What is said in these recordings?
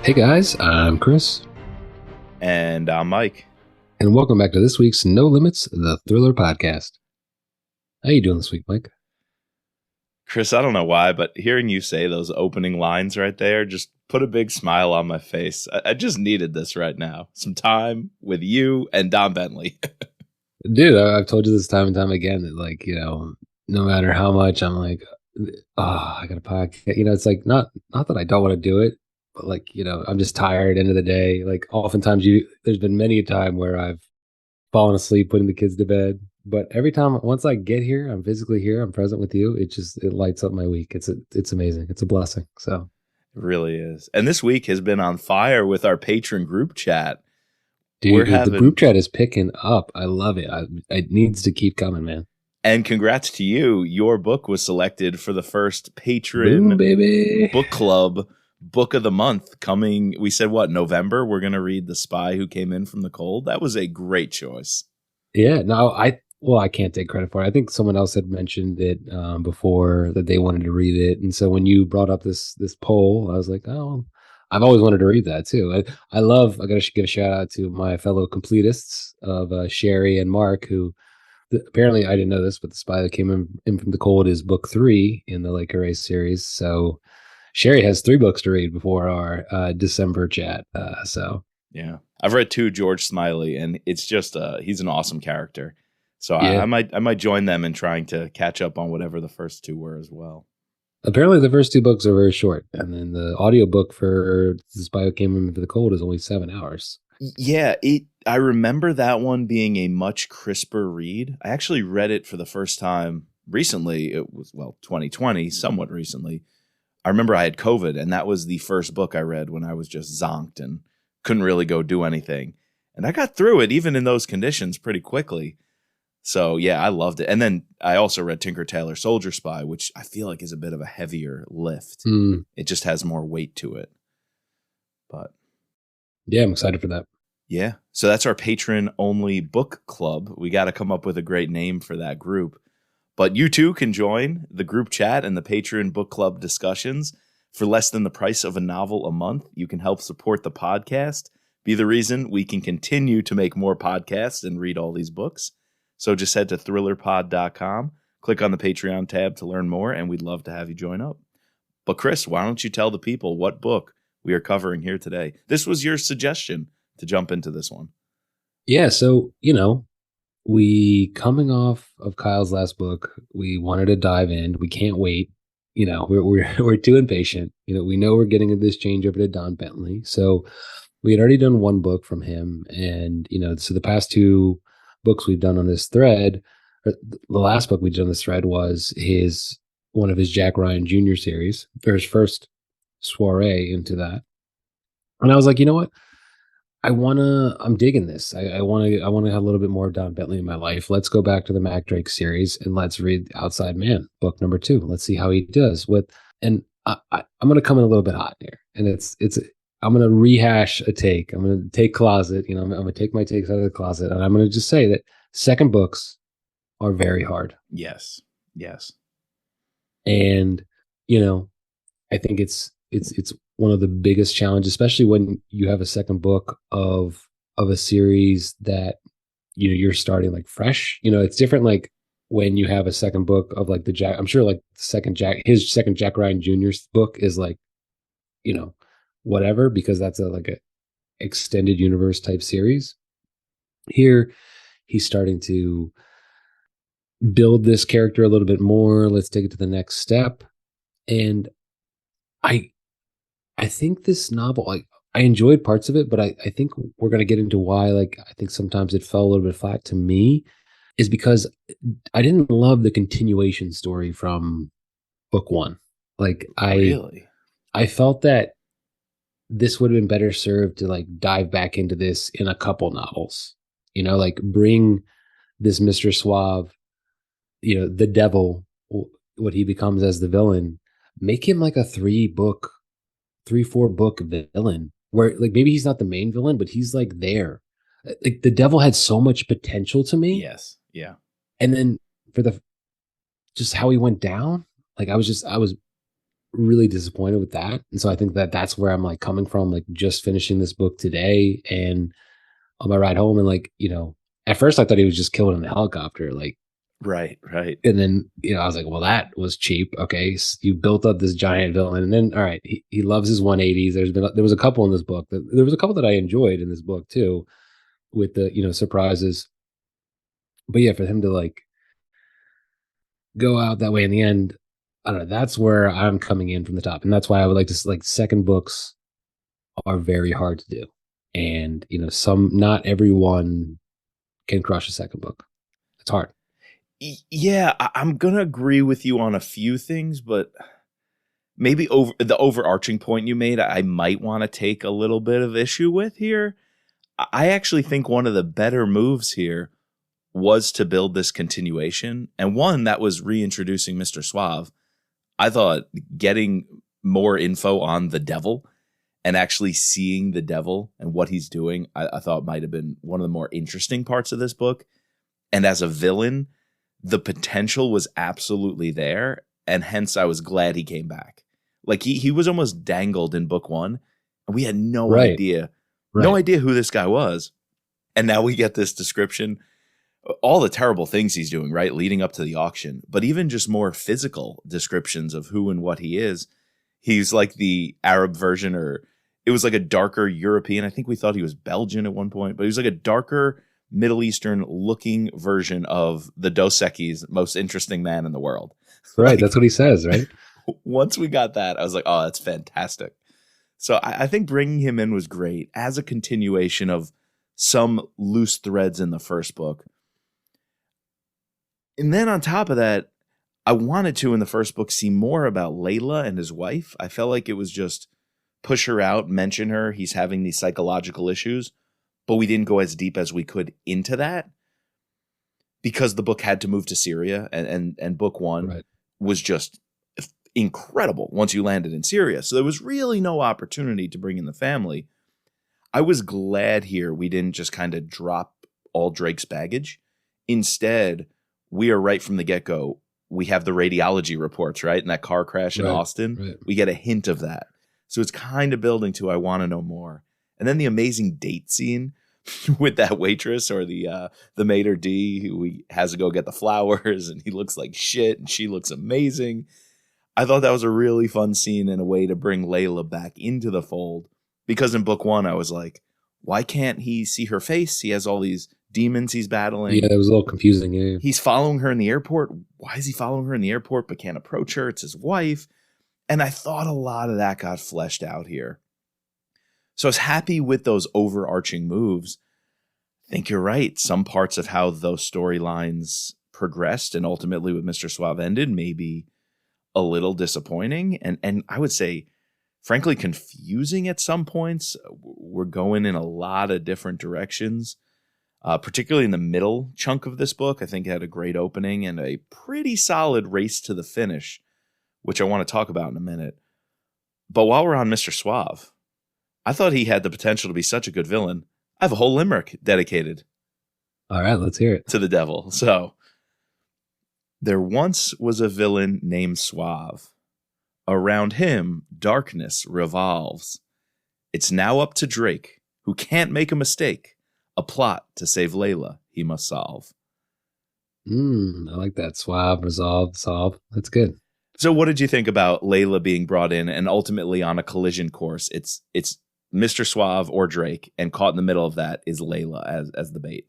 Hey guys, I'm Chris, And I'm Mike. and welcome back to this week's No Limits, the Thriller Podcast. How you doing this week, Mike? Chris, I don't know why, but hearing you say those opening lines right there just put a big smile on my face. I just needed this right now. Some time with you and Don Bentley. Dude, I've told you this time and time again that, no matter how much I'm like, oh, I got a podcast. It's like not that I don't want to do it, but I'm just tired. End of the day, like oftentimes there's been many a time where I've fallen asleep putting the kids to bed. But every time, once I get here, I'm physically here, I'm present with you. It lights up my week. It's amazing. It's a blessing. So, It really is. And this week has been on fire with our patron group chat. We're dude, the group having, chat is picking up. I love it. It needs to keep coming, man. and congrats to you. Your book was selected for the first Boom, patron baby. book club book of the month coming. We said, what, November? We're going to read The Spy Who Came In From the Cold. That was a great choice. Yeah. No, I can't take credit for it. I think someone else had mentioned it before that they wanted to read it, and so when you brought up this poll, I was like, oh, I've always wanted to read that too. I love. I got to give a shout out to my fellow completists of Sherry and Mark, who apparently I didn't know this, but The Spy That Came in From the Cold is book 3 in the Lake Erase series. So Sherry has 3 books to read before our December chat. Yeah. I've read 2 George Smiley, and it's just he's an awesome character. So Yeah, I might join them in trying to catch up on whatever the first 2 were as well. apparently the first 2 books are very short, and then the audiobook for The Spy Who Came In For the Cold is only 7 hours. Yeah, I remember that one being a much crisper read. I actually read it for the first time recently. It was 2020, somewhat recently. I remember I had COVID, and that was the first book I read when I was just zonked and couldn't really go do anything. And I got through it even in those conditions pretty quickly. So yeah, I loved it. And then I also read Tinker Tailor Soldier Spy, which I feel like is a bit of a heavier lift. Mm, It just has more weight to it. But yeah, I'm excited for that. yeah, so that's our patron only book club. We got to come up with a great name for that group. But you too can join the group chat and the patron book club discussions. For less than the price of a novel a month, you can help support the podcast, be the reason we can continue to make more podcasts and read all these books. So just head to thrillerpod.com, click on the Patreon tab to learn more, and we'd love to have you join up. But Chris, why don't you tell the people what book we are covering here today? This was your suggestion to jump into this one. Yeah, so we coming off of Kyle's last book, we wanted to dive in. We can't wait. We're too impatient. We know we're getting this change over to Don Bentley. So we had already done 1 book from him, and so the past 2 books we've done on this thread, the last book we did on this thread was one of his Jack Ryan Jr. series, or his first soiree into that. And I was like, you know what? I'm digging this. I wanna have a little bit more of Don Bentley in my life. Let's go back to the Mac Drake series and let's read Outside Man, book number 2. Let's see how he does with, and I'm gonna come in a little bit hot here. And I'm gonna rehash a take. I'm gonna take closet, I'm gonna take my takes out of the closet, and I'm gonna just say that second books are very hard. Yes. Yes. And, you know, I think it's one of the biggest challenges, especially when you have a second book of a series that you're starting like fresh. It's different like when you have a second book of like the Jack. I'm sure like his second Jack Ryan Jr. book is like whatever, because that's a extended universe type series. Here, he's starting to build this character a little bit more. Let's take it to the next step, and I I think this novel, I enjoyed parts of it, but I think we're gonna get into why. Like, I think sometimes it fell a little bit flat to me, is because I didn't love the continuation story from book 1. Like, Really? I felt that this would have been better served to like dive back into this in a couple novels. Like bring this Mr. Suave, the devil, what he becomes as the villain, make him like a 3-4 book villain, where like maybe he's not the main villain, but he's like there. Like the devil had so much potential to me, Yes. Yeah. and then for the just how he went down, like I was really disappointed with that. And so I think that that's where I'm like coming from, like just finishing this book today and on my ride home. And like, at first I thought he was just killed in the helicopter. Like, Right, right. and then, I was like, well, that was cheap. Okay. So you built up this giant villain. And then, all right, he loves his 180s. There was a couple in this book there was a couple that I enjoyed in this book too, with the, surprises. But yeah, for him to like go out that way in the end, I don't know. That's where I'm coming in from the top. And that's why I would like to, like, second books are very hard to do. And, not everyone can crush a second book. It's hard. Yeah, I'm going to agree with you on a few things, but maybe over the overarching point you made, I might want to take a little bit of issue with here. I actually think one of the better moves here was to build this continuation, and one that was reintroducing Mr. Suave. I thought getting more info on the devil and actually seeing the devil and what he's doing, I thought might have been one of the more interesting parts of this book. And as a villain, the potential was absolutely there, and hence I was glad he came back. Like he was almost dangled in book one, and we had Right. no Right. idea who this guy was. And now we get this description, all the terrible things he's doing, right, leading up to the auction, but even just more physical descriptions of who and what he is. He's like the Arab version, or it was like a darker European. I think we thought he was Belgian at one point, but he was like a darker Middle Eastern looking version of the Dos Equis, most interesting man in the world. Right. Like That's what he says, right? once we got that, I was like, oh, that's fantastic. So I think bringing him in was great as a continuation of some loose threads in the first book. And then on top of that, I wanted to in the first book see more about Layla and his wife. I felt like it was just push her out, mention her. He's having these psychological issues, but we didn't go as deep as we could into that because the book had to move to Syria, and book one Right. was just incredible once you landed in Syria. So there was really no opportunity to bring in the family. I was glad here we didn't just kind of drop all Drake's baggage. Instead, we are right from the get-go. We have the radiology reports, right? In that car crash in Right. Austin, Right. we get a hint of that. So it's kind of building to I want to know more. And then the amazing date scene with that waitress or the maitre d' who he has to go get the flowers, and he looks like shit and she looks amazing. I thought that was a really fun scene and a way to bring Layla back into the fold, because in book one I was like, why can't he see her face? He has all these demons he's battling. Yeah, it was a little confusing. Yeah. He's following her in the airport. Why is he following her in the airport but can't approach her? It's his wife. And I thought a lot of that got fleshed out here. So I was happy with those overarching moves. I think you're right. Some parts of how those storylines progressed and ultimately with Mr. Suave ended maybe a little disappointing. And I would say, frankly, confusing at some points. We're going in a lot of different directions. Particularly in the middle chunk of this book, I think it had a great opening and a pretty solid race to the finish, which I want to talk about in a minute. But while we're on Mr. Suave, I thought he had the potential to be such a good villain. I have a whole limerick dedicated All right. Let's hear it. to the devil. So, there once was a villain named Suave. Around him, darkness revolves. It's now up to Drake, who can't make a mistake. A plot to save Layla he must solve. I like that. Suave, resolve, solve. That's good. So what did you think about Layla being brought in and ultimately on a collision course? It's Mr. Suave or Drake, and caught in the middle of that is Layla as the bait.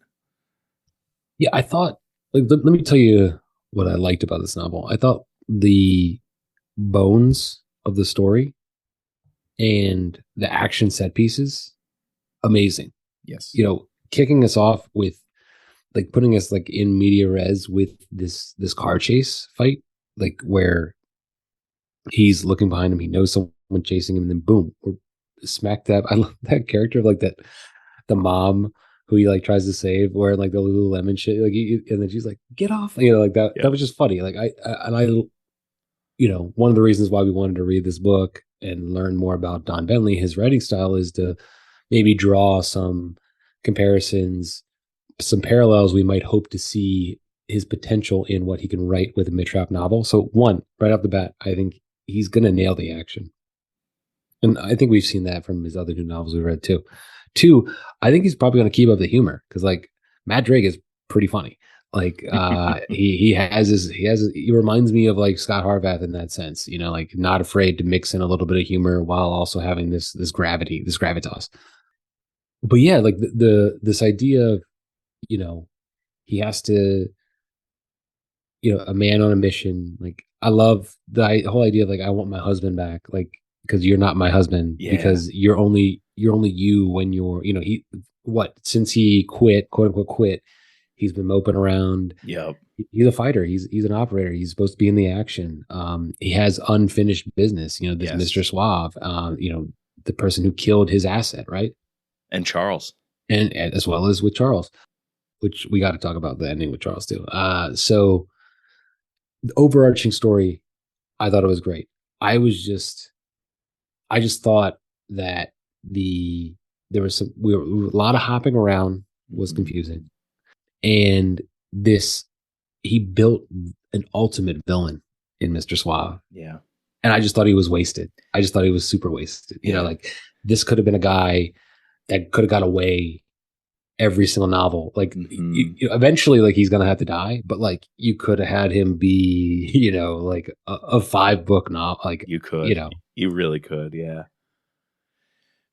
Yeah, I thought, like, let me tell you what I liked about this novel. I thought the bones of the story and the action set pieces, amazing. Yes. Kicking us off with, like, putting us like in media res with this car chase fight, like where he's looking behind him, he knows someone chasing him, and then boom, we're smack dab. I love that character of like that, the mom who he like tries to save, wearing like the Lululemon shit, like and then she's like, "Get off!" Like that. Yeah. That was just funny. Like I one of the reasons why we wanted to read this book and learn more about Don Bentley, his writing style, is to maybe draw some comparisons, some parallels we might hope to see his potential in what he can write with a mid-trap novel. So one, right off the bat, I think he's going to nail the action. And I think we've seen that from his other two novels we read too. Two, I think he's probably going to keep up the humor because like Matt Drake is pretty funny. Like he reminds me of like Scott Harvath in that sense, you know, like not afraid to mix in a little bit of humor while also having this gravity, this gravitas. But yeah, like this idea of, you know, he has to, you know, a man on a mission. Like I love the whole idea of like I want my husband back, like because you're not my husband Yeah. because you're only you when you're, you know, he what since he quit, quote unquote quit, he's been moping around. Yep. He's a fighter. He's an operator. He's supposed to be in the action. He has unfinished business. You know, this Yes. Mr. Suave. You know, the person who killed his asset, right? And Charles. And as well as with Charles, which we got to talk about the ending with Charles too. So the overarching story, I thought it was great. I was just, I just thought that there was a lot of hopping around was Mhm. confusing, and this he built an ultimate villain in Mr. Suave, Yeah. and I just thought he was wasted. I just thought he was super wasted. You know, Yeah. like this could have been a guy that could have got away every single novel. Like Hmm. eventually, like he's gonna have to die, but like you could have had him be, you know, like a 5 book novel, like You you could. know. You really could. Yeah.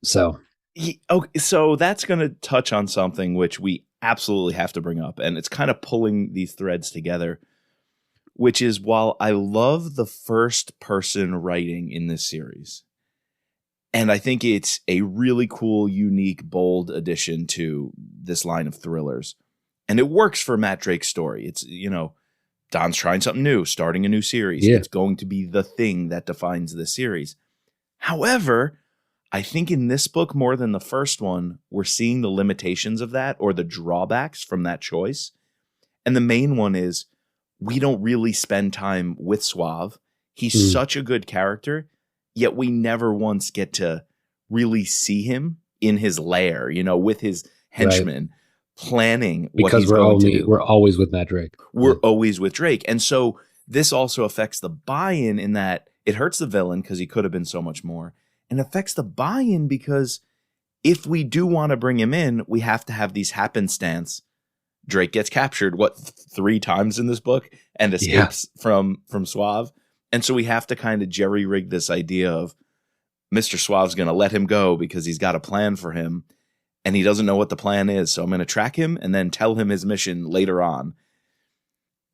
So Okay, so that's going to touch on something which we absolutely have to bring up, and it's kind of pulling these threads together, which is while I love the first person writing in this series, and I think it's a really cool, unique, bold addition to this line of thrillers, and it works for Matt Drake's story. It's, you know, Don's trying something new, starting a new series. yeah, It's going to be the thing that defines this series. However, I think in this book, more than the first one, we're seeing the limitations of that or the drawbacks from that choice. And the main one is we don't really spend time with Suave. He's mm, such a good character, yet we never once get to really see him in his lair, you know, with his right. henchmen planning what Because he's going to do. we're always with Matt Drake. Yeah, We're always with Drake. And so this also affects the buy-in in that it hurts the villain because he could have been so much more, and affects the buy-in because if we do want to bring him in, we have to have these happenstance. Drake gets captured, what, 3 times in this book and yeah. escapes from Suave. And so we have to kind of jerry-rig this idea of Mr. Suave's going to let him go because he's got a plan for him and he doesn't know what the plan is. So I'm going to track him and then tell him his mission later on.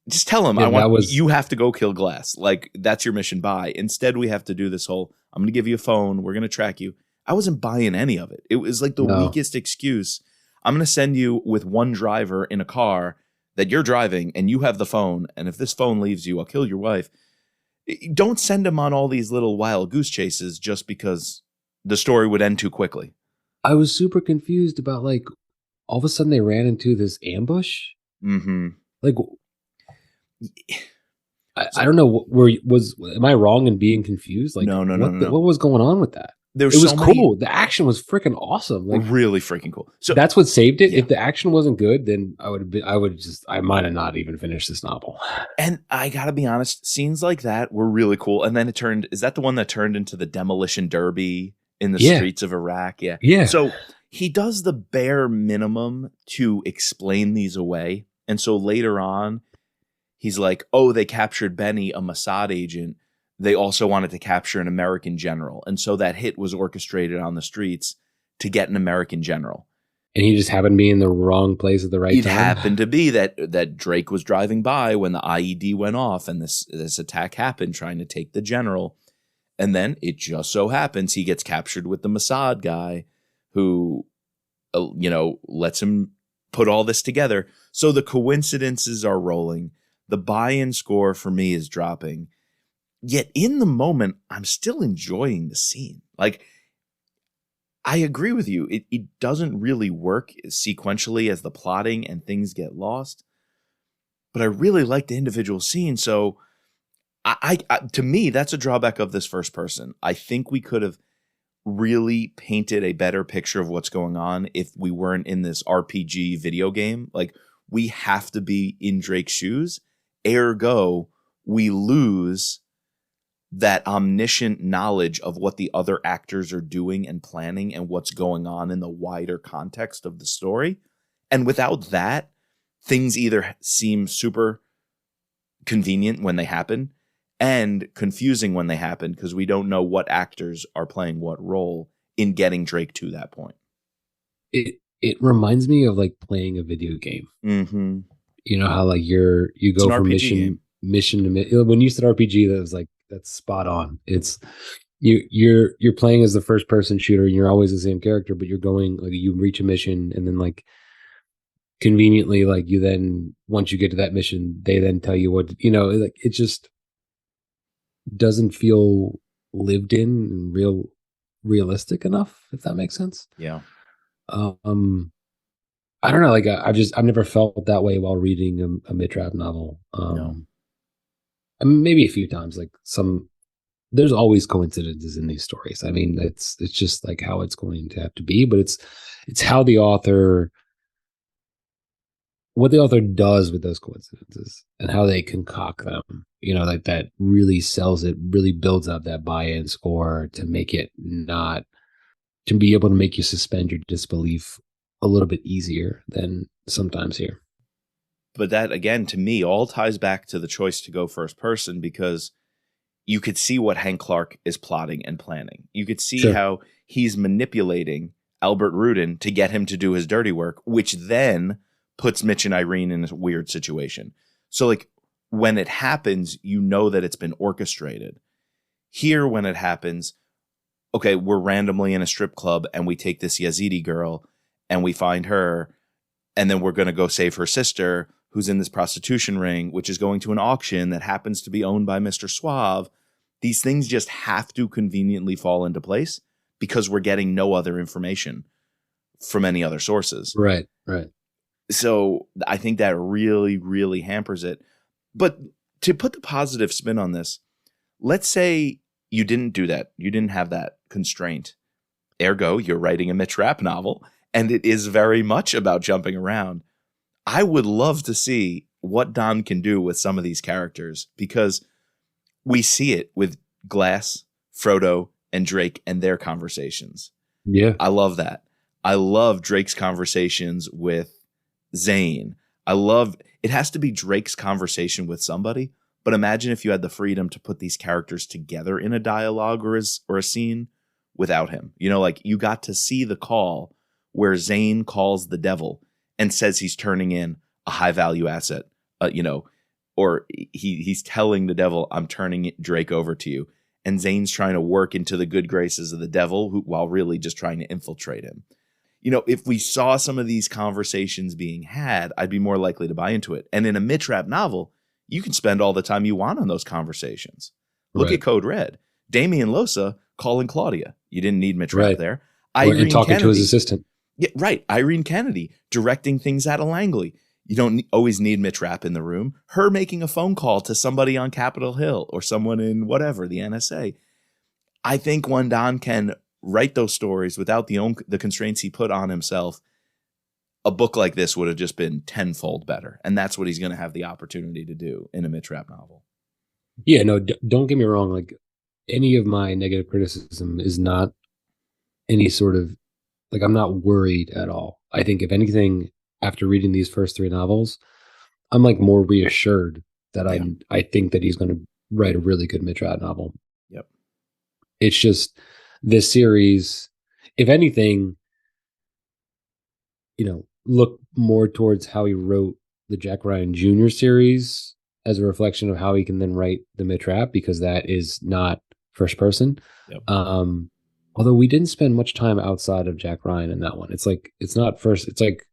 Just tell him, Yeah, I want that was you have to go kill Glass. Like, that's your mission. Bye. Instead, we have to do this whole, I'm going to give you a phone. We're going to track you. I wasn't buying any of it. It was like the no. weakest excuse. I'm going to send you with one driver in a car that you're driving and you have the phone. And if this phone leaves you, I'll kill your wife. Don't send him on all these little wild goose chases just because the story would end too quickly. I was super confused about like all of a sudden they ran into this ambush. Mm-hmm. Like I So, don't know. Am I wrong in being confused? Like no. what was going on with that? There's It was so many cool. The action was freaking awesome. Like really freaking cool. So, that's what saved it. yeah. If the action wasn't good, then I might have not even finished this novel. And I gotta be honest, scenes like that were really cool. And then is that the one that turned into the demolition derby in the Yeah. streets of Iraq? Yeah. Yeah. So he does the bare minimum to explain these away. And so later on, he's like, oh, they captured Benny, a Mossad agent. They also wanted to capture an American general. And so that hit was orchestrated on the streets to get an American general. And he just happened to be in the wrong place at the right It time. happened to be that Drake was driving by when the IED went off and this attack happened, trying to take the general. And then it just so happens he gets captured with the Mossad guy who, lets him put all this together. So the coincidences are rolling. The buy-in score for me is dropping. Yet in the moment, I'm still enjoying the scene. Like, I agree with you. It doesn't really work sequentially as the plotting and things get lost. But I really like the individual scenes. So I to me, that's a drawback of this first person. I think we could have really painted a better picture of what's going on if we weren't in this RPG video game. Like, we have to be in Drake's shoes. Ergo, we lose that omniscient knowledge of what the other actors are doing and planning and what's going on in the wider context of the story. And without that, things either seem super convenient when they happen and confusing when they happen because we don't know what actors are playing what role in getting Drake to that point. It reminds me of like playing a video game. Mm-hmm. You know how like you It's go an from RPG game. mission to when you said RPG, that was like that's spot on. It's you're playing as the first person shooter and you're always the same character, but you're going like you reach a mission and then like conveniently like you then once you get to that mission, they then tell you what like it just doesn't feel lived in and realistic enough, if that makes sense. Yeah. I don't know. Like I've never felt that way while reading a mid-trap novel. No. I mean, maybe a few times. Like there's always coincidences in these stories. I mean, it's just like how it's going to have to be, but it's how what the author does with those coincidences and how they concoct them. Like that really sells it, really builds up that buy-in score to make it not to be able to make you suspend your disbelief a little bit easier than sometimes here. But that, again, to me, all ties back to the choice to go first person because you could see what Hank Clark is plotting and planning. You could see how he's manipulating Albert Rudin to get him to do his dirty work, which then puts Mitch and Irene in a weird situation. So, like, when it happens, you know that it's been orchestrated. Here, when it happens, okay, we're randomly in a strip club and we take this Yazidi girl and we find her, and then we're going to go save her sister who's in this prostitution ring, which is going to an auction that happens to be owned by Mr. Suave. These things just have to conveniently fall into place because we're getting no other information from any other sources. Right. So I think that really, really hampers it. But to put the positive spin on this, let's say you didn't do that. You didn't have that constraint. Ergo, you're writing a Mitch Rapp novel, and it is very much about jumping around. I would love to see what Don can do with some of these characters because we see it with Glass, Frodo, and Drake and their conversations. Yeah. I love that. I love Drake's conversations with Zane. It has to be Drake's conversation with somebody, but imagine if you had the freedom to put these characters together in a dialogue or a scene without him. Like you got to see the call where Zane calls the devil and says he's turning in a high value asset, or he's telling the devil, I'm turning Drake over to you. And Zane's trying to work into the good graces of the devil while really just trying to infiltrate him. If we saw some of these conversations being had, I'd be more likely to buy into it. And in a Mitch Rapp novel, you can spend all the time you want on those conversations. Look at Code Red. Damian Losa calling Claudia. You didn't need Mitch Rapp there. And talking to his assistant. Yeah, right. Irene Kennedy directing things out of Langley. You don't always need Mitch Rapp in the room. Her making a phone call to somebody on Capitol Hill or someone in whatever, the NSA. I think when Don can write those stories without the constraints he put on himself, a book like this would have just been tenfold better. And that's what he's going to have the opportunity to do in a Mitch Rapp novel. Yeah, no, don't get me wrong. Like any of my negative criticism is not any sort of like I'm not worried at all. I think if anything, after reading these first three novels, I'm like more reassured that I think that he's going to write a really good Mitch Rapp novel. Yep. It's just this series, if anything, look more towards how he wrote the Jack Ryan Jr. series as a reflection of how he can then write the Mitch Rapp, because that is not first person. Yep. Although we didn't spend much time outside of Jack Ryan in that one. It's like, it's not first. It's like,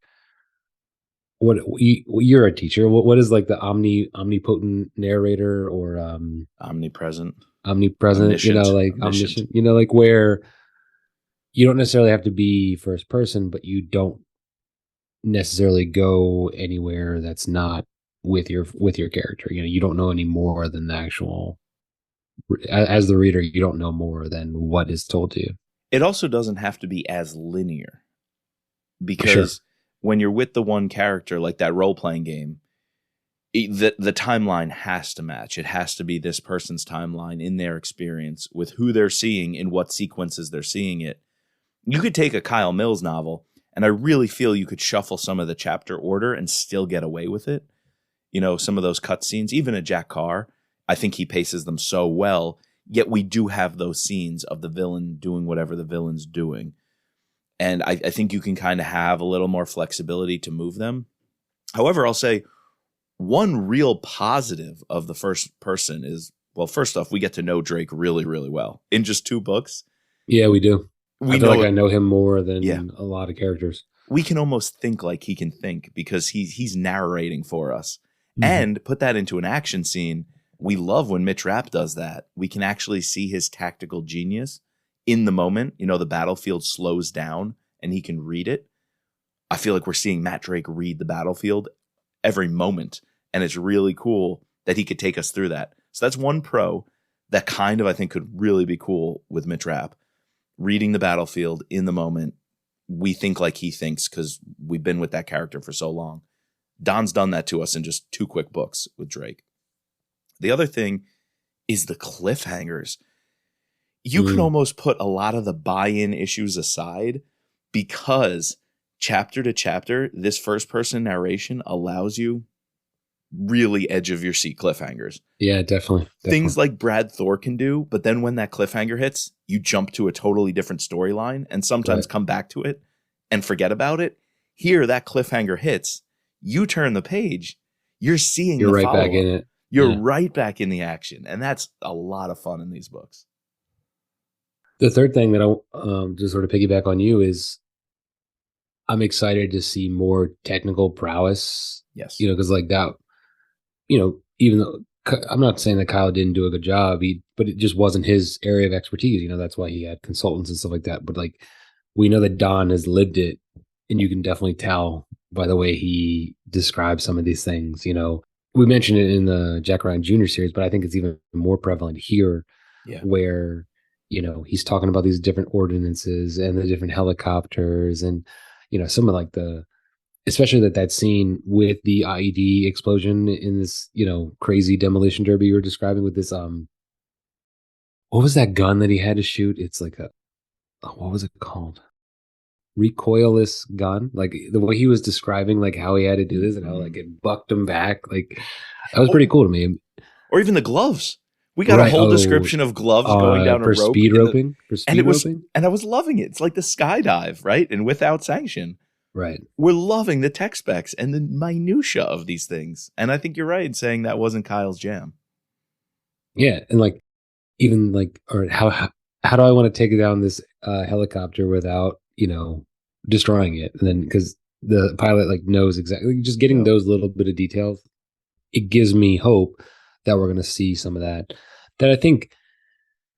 you're a teacher. What is like the omnipotent narrator or omnipresent, omniscient. Omniscient, like where you don't necessarily have to be first person, but you don't necessarily go anywhere that's not with your character. You don't know any more than the actual, as the reader, you don't know more than what is told to you. It also doesn't have to be as linear, because when you're with the one character, like that role-playing game, The timeline has to match. It has to be this person's timeline in their experience with who they're seeing in what sequences they're seeing it. You could take a Kyle Mills novel, and I really feel you could shuffle some of the chapter order and still get away with it. You know, some of those cutscenes, even a Jack Carr, I think he paces them so well, yet we do have those scenes of the villain doing whatever the villain's doing. And I think you can kind of have a little more flexibility to move them. However, I'll say one real positive of the first person is, well, first off, we get to know Drake really, really well in just 2 books. Yeah, we do. We I feel know like I know him more than Yeah. a lot of characters. We can almost think like he can think because he's narrating for us. Mhm. And put that into an action scene. We love when Mitch Rapp does that. We can actually see his tactical genius in the moment. You know, the battlefield slows down and he can read it. I feel like we're seeing Matt Drake read the battlefield every moment. And it's really cool that he could take us through that. So that's one pro that kind of, I think, could really be cool with Mitch Rapp. Reading the battlefield in the moment. We think like he thinks because we've been with that character for so long. Don's done that to us in just 2 quick books with Drake. The other thing is the cliffhangers. You can almost put a lot of the buy-in issues aside because chapter to chapter, this first-person narration allows you really edge-of-your-seat cliffhangers. Yeah, definitely. Things like Brad Thor can do, but then when that cliffhanger hits, you jump to a totally different storyline and sometimes come back to it and forget about it. Here, that cliffhanger hits. You turn the page, you're seeing You're the right follow-up. back in it. You're right back in the action, and that's a lot of fun in these books. The third thing that I just sort of piggyback on you is I'm excited to see more technical prowess. Yes. You know, because like that, you know, even though I'm not saying that Kyle didn't do a good job, but it just wasn't his area of expertise. You know, that's why he had consultants and stuff like that. But like, we know that Don has lived it, and you can definitely tell by the way he describes some of these things. You know, we mentioned it in the Jack Ryan Jr. series, but I think it's even more prevalent here, where, you know, he's talking about these different ordinances and the different helicopters, and, you know, some of like especially that scene with the IED explosion in this, you know, crazy demolition derby you were describing with this, what was that gun that he had to shoot? It's like what was it called? Recoilless gun. Like the way he was describing like how he had to do this and how like it bucked him back. Like that was pretty cool to me. Or even the gloves. We got a whole description of gloves going down a rope. Speed roping. For speed roping. And I was loving it. It's like the skydive, right? And without sanction. Right. We're loving the tech specs and the minutia of these things. And I think you're right in saying that wasn't Kyle's jam. Yeah. And like, even like, or how do I want to take down this helicopter without, you know, destroying it? And then because the pilot like knows exactly, just getting those little bit of details, it gives me hope that we're going to see some of that I think.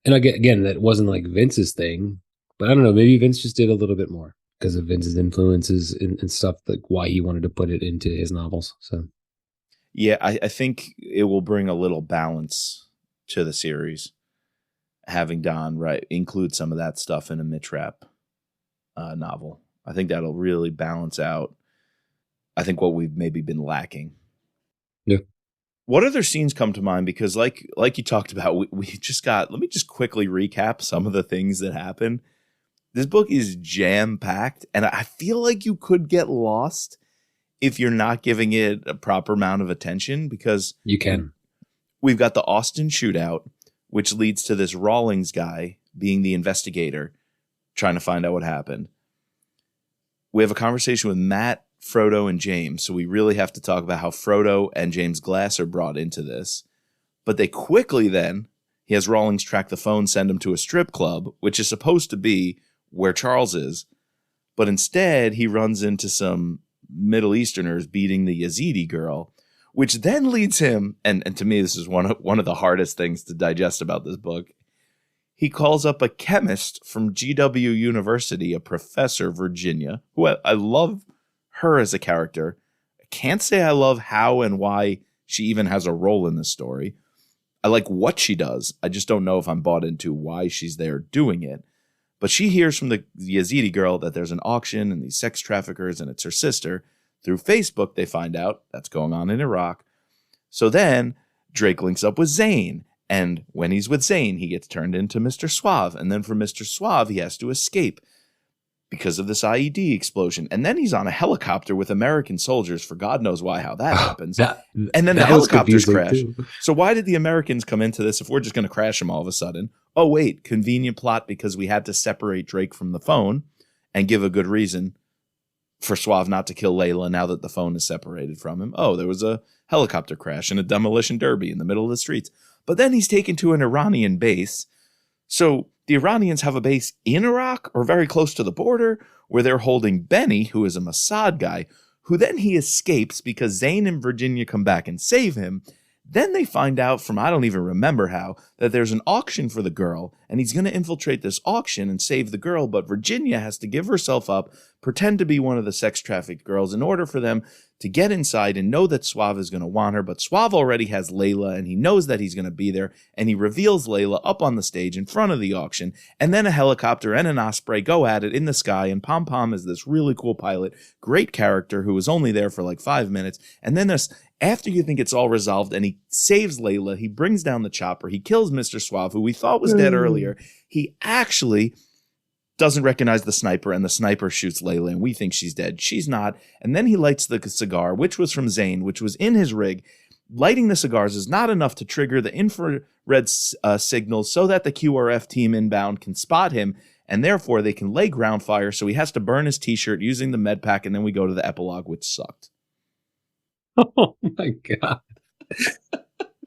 And again, that wasn't like Vince's thing, but I don't know, maybe Vince just did a little bit more because of Vince's influences and stuff, like why he wanted to put it into his novels. So yeah, I think it will bring a little balance to the series, having Don include some of that stuff in a Mitch Rapp novel. I think that'll really balance out, I think, what we've maybe been lacking. Yeah. What other scenes come to mind? Because like you talked about, we just got, let me just quickly recap some of the things that happen. This book is jam-packed, and I feel like you could get lost if you're not giving it a proper amount of attention, because you can. We've got the Austin shootout, which leads to this Rawlings guy being the investigator, trying to find out what happened. We have a conversation with Matt, Frodo, and James, so we really have to talk about how Frodo and James Glass are brought into this. But they quickly then, he has Rawlings track the phone, send him to a strip club, which is supposed to be where Charles is. But instead, he runs into some Middle Easterners beating the Yazidi girl, which then leads him, and to me, this is one of the hardest things to digest about this book. He calls up a chemist from GW University, a professor, Virginia, who I love her as a character. I can't say I love how and why she even has a role in this story. I like what she does. I just don't know if I'm bought into why she's there doing it. But she hears from the Yazidi girl that there's an auction and these sex traffickers, and it's her sister. Through Facebook, they find out that's going on in Iraq. So then Drake links up with Zane. And when he's with Zane, he gets turned into Mr. Suave. And then from Mr. Suave, he has to escape because of this IED explosion. And then he's on a helicopter with American soldiers for God knows why, how that happens. And then the helicopters crash. Too. So why did the Americans come into this if we're just going to crash them all of a sudden? Oh, wait, convenient plot because we had to separate Drake from the phone and give a good reason for Suave not to kill Layla now that the phone is separated from him. Oh, there was a helicopter crash and a demolition derby in the middle of the streets. But then he's taken to an Iranian base. So the Iranians have a base in Iraq or very close to the border where they're holding Benny, who is a Mossad guy, who then he escapes because Zane and Virginia come back and save him. Then they find out from, I don't even remember how, that there's an auction for the girl, and he's going to infiltrate this auction and save the girl, but Virginia has to give herself up, pretend to be one of the sex-trafficked girls in order for them to get inside and know that Suave is going to want her, but Suave already has Layla, and he knows that he's going to be there, and he reveals Layla up on the stage in front of the auction, and then a helicopter and an Osprey go at it in the sky, and Pom Pom is this really cool pilot, great character who was only there for like 5 minutes, and then there's after you think it's all resolved and he saves Layla, he brings down the chopper, he kills Mr. Suave, who we thought was dead earlier. He actually doesn't recognize the sniper, and the sniper shoots Layla, and we think she's dead. She's not. And then he lights the cigar, which was from Zane, which was in his rig. Lighting the cigars is not enough to trigger the infrared signals so that the QRF team inbound can spot him, and therefore they can lay ground fire, so he has to burn his t-shirt using the med pack, and then we go to the epilogue, which sucked. Oh my God.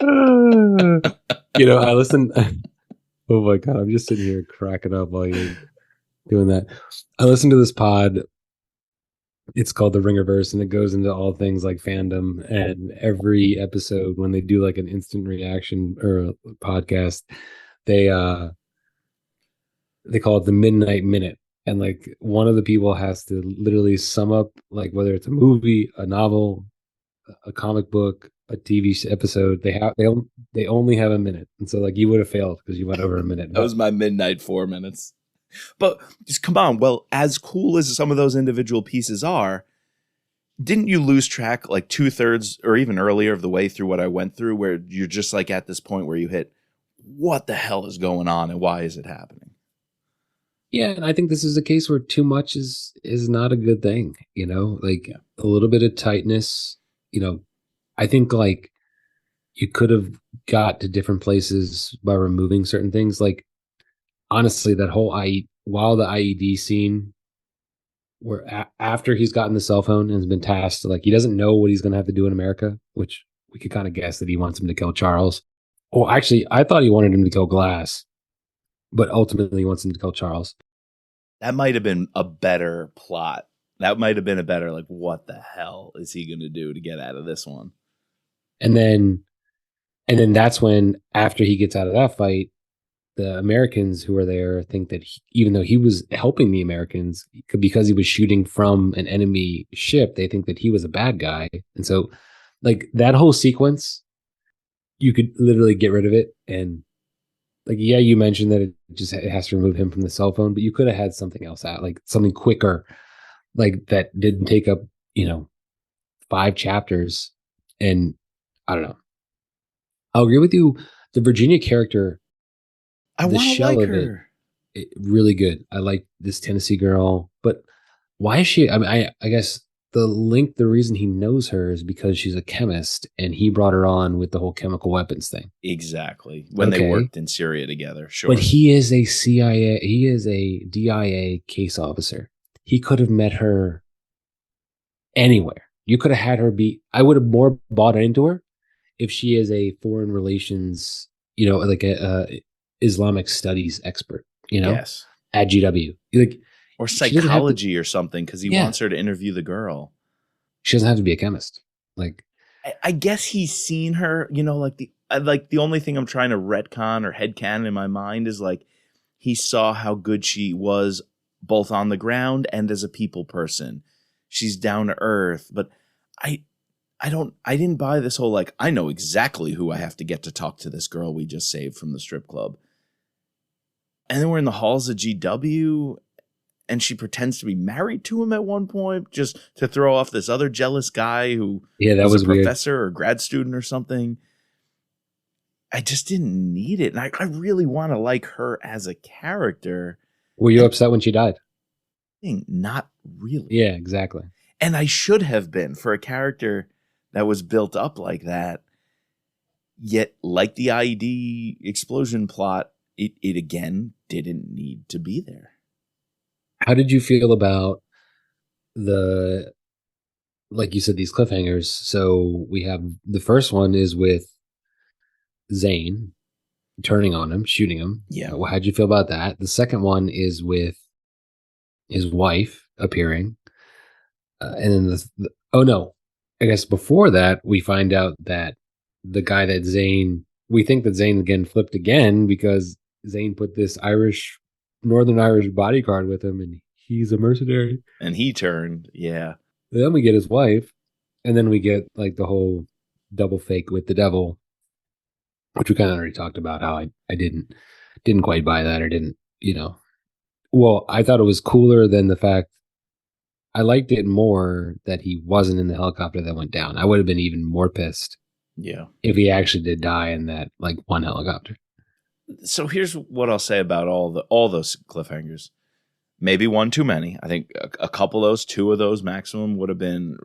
I listen. Oh my God. I'm just sitting here cracking up while you're doing that. I listened to this pod. It's called The Ringerverse, and it goes into all things like fandom. And every episode, when they do like an instant reaction or a podcast, they call it the Midnight Minute. And like one of the people has to literally sum up like whether it's a movie, a novel, a comic book, a TV episode. They only have a minute, and so like you would have failed because you went over a minute. That was my midnight 4 minutes. But just come on. Well, as cool as some of those individual pieces are, didn't you lose track like 2/3 or even earlier of the way through what I went through, where you're just like at this point where you hit, what the hell is going on and why is it happening? Yeah, and I think this is a case where too much is not a good thing. Like a little bit of tightness. I think like you could have got to different places by removing certain things. Like honestly, that whole while the IED scene, where after he's gotten the cell phone and has been tasked, like he doesn't know what he's going to have to do in America, which we could kind of guess that he wants him to kill Charles. Well, actually, I thought he wanted him to kill Glass, but ultimately he wants him to kill Charles. That might have been a better plot. That might have been a better, like, what the hell is he going to do to get out of this one? And then that's when, after he gets out of that fight, the Americans who are there think that even though he was helping the Americans, because he was shooting from an enemy ship, they think that he was a bad guy. And so, like, that whole sequence, you could literally get rid of it. And, like, yeah, you mentioned that it has to remove him from the cell phone, but you could have had something else out, like something quicker, like that didn't take up, 5 chapters. And I don't know. I'll agree with you. The Virginia character, I want to like her. Really good. I like this Tennessee girl, but why is she? I mean, I guess the reason he knows her is because she's a chemist, and he brought her on with the whole chemical weapons thing. Exactly. When they worked in Syria together. Sure. But he is a DIA case officer. He could have met her anywhere. You could have had her I would have more bought into her if she is a foreign relations, like a Islamic studies expert, yes, at GW, like, or psychology or something, because he wants her to interview the girl. She doesn't have to be a chemist. Like, I guess he's seen her, like the only thing I'm trying to retcon or headcanon in my mind is like he saw how good she was both on the ground and as a people person. She's down to earth, but I didn't buy this whole, like, I know exactly who I have to get to talk to this girl we just saved from the strip club. And then we're in the halls of GW, and she pretends to be married to him at one point just to throw off this other jealous guy who Yeah, that was a was weird. professor or grad student or something. I just didn't need it. And I really want to like her as a character. Were you And upset when she died? not really. Yeah, exactly. And I should have been for a character that was built up like that. Yet, like the IED explosion plot, it again didn't need to be there. How did you feel about the, like you said, these cliffhangers? So we have the first one is with Zane turning on him, shooting him. Yeah. How'd you feel about that? The second one is with his wife appearing. And then oh no, I guess before that, we find out that the guy that Zane, we think that Zane again flipped again because Zane put this Northern Irish bodyguard with him and he's a mercenary. And he turned, yeah. Then we get his wife, and then we get like the whole double fake with the devil, which we kind of already talked about how I didn't quite buy that or didn't, well, I thought it was cooler than the fact I liked it more that he wasn't in the helicopter that went down. I would have been even more pissed. Yeah. If he actually did die in that like one helicopter. So here's what I'll say about all those cliffhangers. Maybe one too many. I think a couple of those, two of those maximum would have been,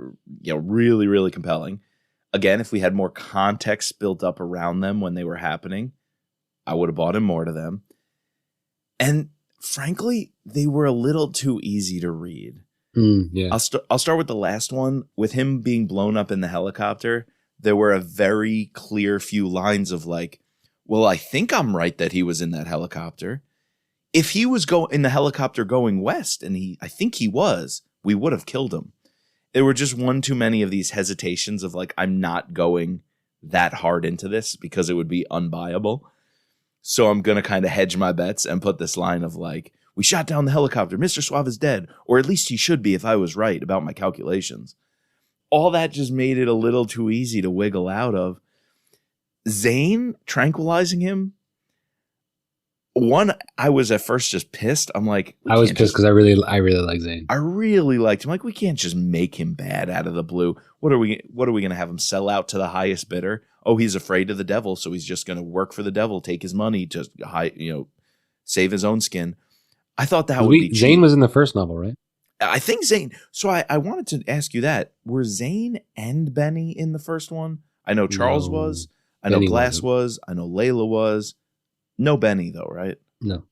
really, really compelling. Again, if we had more context built up around them when they were happening, I would have bought in more to them. And frankly, they were a little too easy to read. Yeah. I'll start with the last one. With him being blown up in the helicopter, there were a very clear few lines of like, well, I think I'm right that he was in that helicopter. If he was in the helicopter going west, and I think he was, we would have killed him. There were just one too many of these hesitations of like, I'm not going that hard into this because it would be unbuyable. So I'm going to kind of hedge my bets and put this line of like, we shot down the helicopter. Mr. Suave is dead. Or at least he should be if I was right about my calculations. All that just made it a little too easy to wiggle out of. Zane tranquilizing him. One, I was at first just pissed. I'm like, I was pissed because I really like Zane. I really liked him. Like, we can't just make him bad out of the blue. What are we going to have him sell out to the highest bidder? Oh, he's afraid of the devil, so he's just going to work for the devil, take his money to save his own skin. I thought that would be cheap. Zane was in the first novel, right? I think Zane. So I wanted to ask you that. Were Zane and Benny in the first one? I know Charles was. I know Glass was. I know Layla was. No Benny, though, right? No.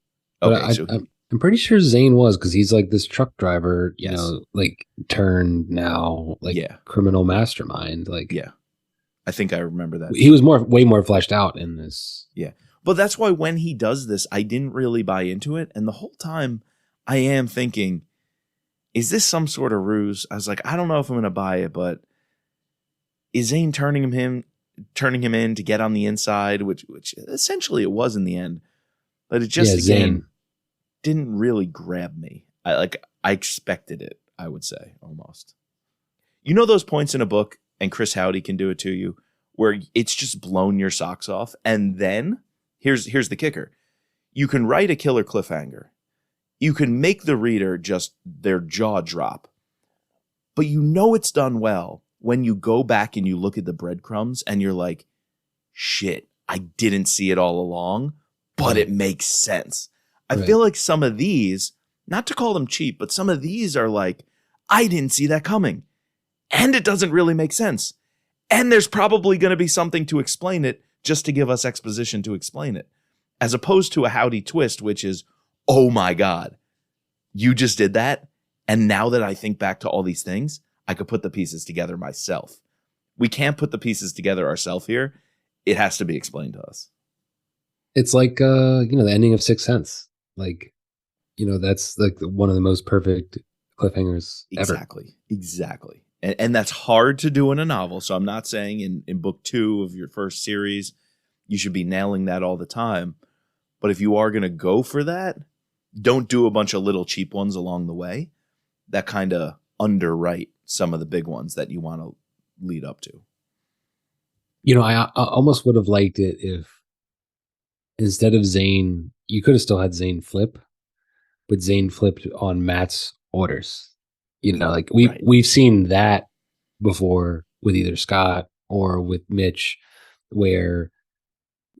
Okay, I'm pretty sure Zane was because he's like this truck driver, like turned now, like criminal mastermind. Like, yeah. I think I remember that. He was way more fleshed out in this. Yeah. But that's why when he does this, I didn't really buy into it. And the whole time I am thinking, is this some sort of ruse? I was like, I don't know if I'm going to buy it, but is Zane turning him in to get on the inside, which essentially it was in the end. But it just, again, didn't really grab me. I expected it, I would say, almost. You know those points in a book, and Chris Howdy can do it to you, where it's just blown your socks off, and then here's the kicker. You can write a killer cliffhanger. You can make the reader just their jaw drop. But it's done well when you go back and you look at the breadcrumbs and you're like, shit, I didn't see it all along, but it makes sense. I feel like some of these, not to call them cheap, but some of these are like, I didn't see that coming. And it doesn't really make sense. And there's probably going to be something to explain it just to give us exposition to explain it. As opposed to a Howdy twist, which is, oh my God, you just did that. And now that I think back to all these things, I could put the pieces together myself. We can't put the pieces together ourselves here. It has to be explained to us. It's like, the ending of Sixth Sense. Like, that's like one of the most perfect cliffhangers ever. Exactly. And that's hard to do in a novel. So I'm not saying in book 2 of your first series, you should be nailing that all the time. But if you are going to go for that, don't do a bunch of little cheap ones along the way that kind of underwrite some of the big ones that you want to lead up to. I almost would have liked it if instead of Zane, you could have still had Zane flip, but Zane flipped on Matt's orders. Like Right. we've seen that before with either Scott or with Mitch, where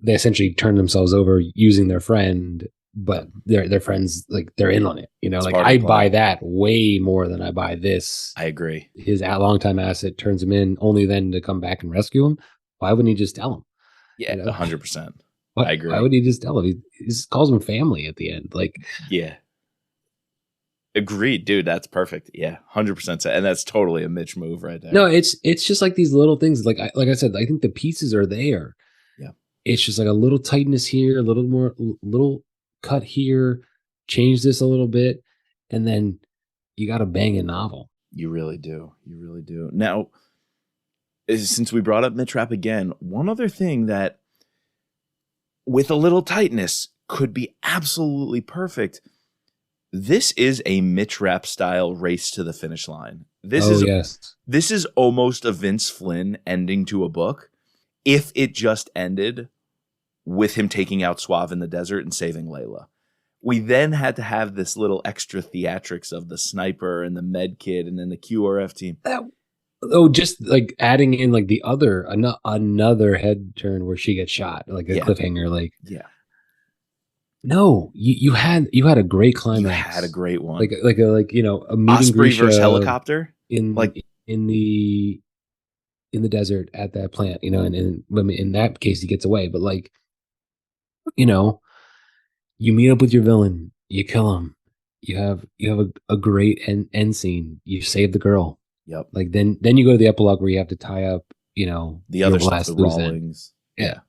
they essentially turn themselves over using their friend, but Yep. their friends, like, they're in on it. It's Like part of I the buy play. that way more than I buy this. I agree. His longtime asset turns him in, only then to come back and rescue him. Why wouldn't he just tell him? Yeah, You know, 100%. I why agree. would he just tell him? He just calls him family at the end. Like, Yeah. Agreed, dude. That's perfect. Yeah, 100%. And that's totally a Mitch move right no, there. it's just like these little things. Like I said, I think the pieces are there. Yeah, It's just like a little tightness here, a little more, little cut here, change this a little bit, and then you got a banging novel. you really do. You really do. Now, since we brought up Mitch Rapp again, one other thing that with a little tightness could be absolutely perfect. This is a Mitch Rapp style race to the finish line. Oh yes, This is almost a Vince Flynn ending to a book if it just ended with him taking out Suave in the desert and saving Layla. We then had to have this little extra theatrics of the sniper and the med kid and then the QRF team. that. Oh, just like adding in like the other another head turn where she gets shot, like a Yeah. cliffhanger. Like, Yeah. no, you had a great You had a climax, great one. like a meet and Osprey versus Grisha helicopter. in Like, in the in the desert at that plant, and in that case he gets away, but like, you know, you meet up with your villain, you kill him, you have a great end scene, you save the girl, yep. like then you go to the epilogue where you have to tie up, The your other stuff, the last loose end. Rawlings. Yeah. Yeah.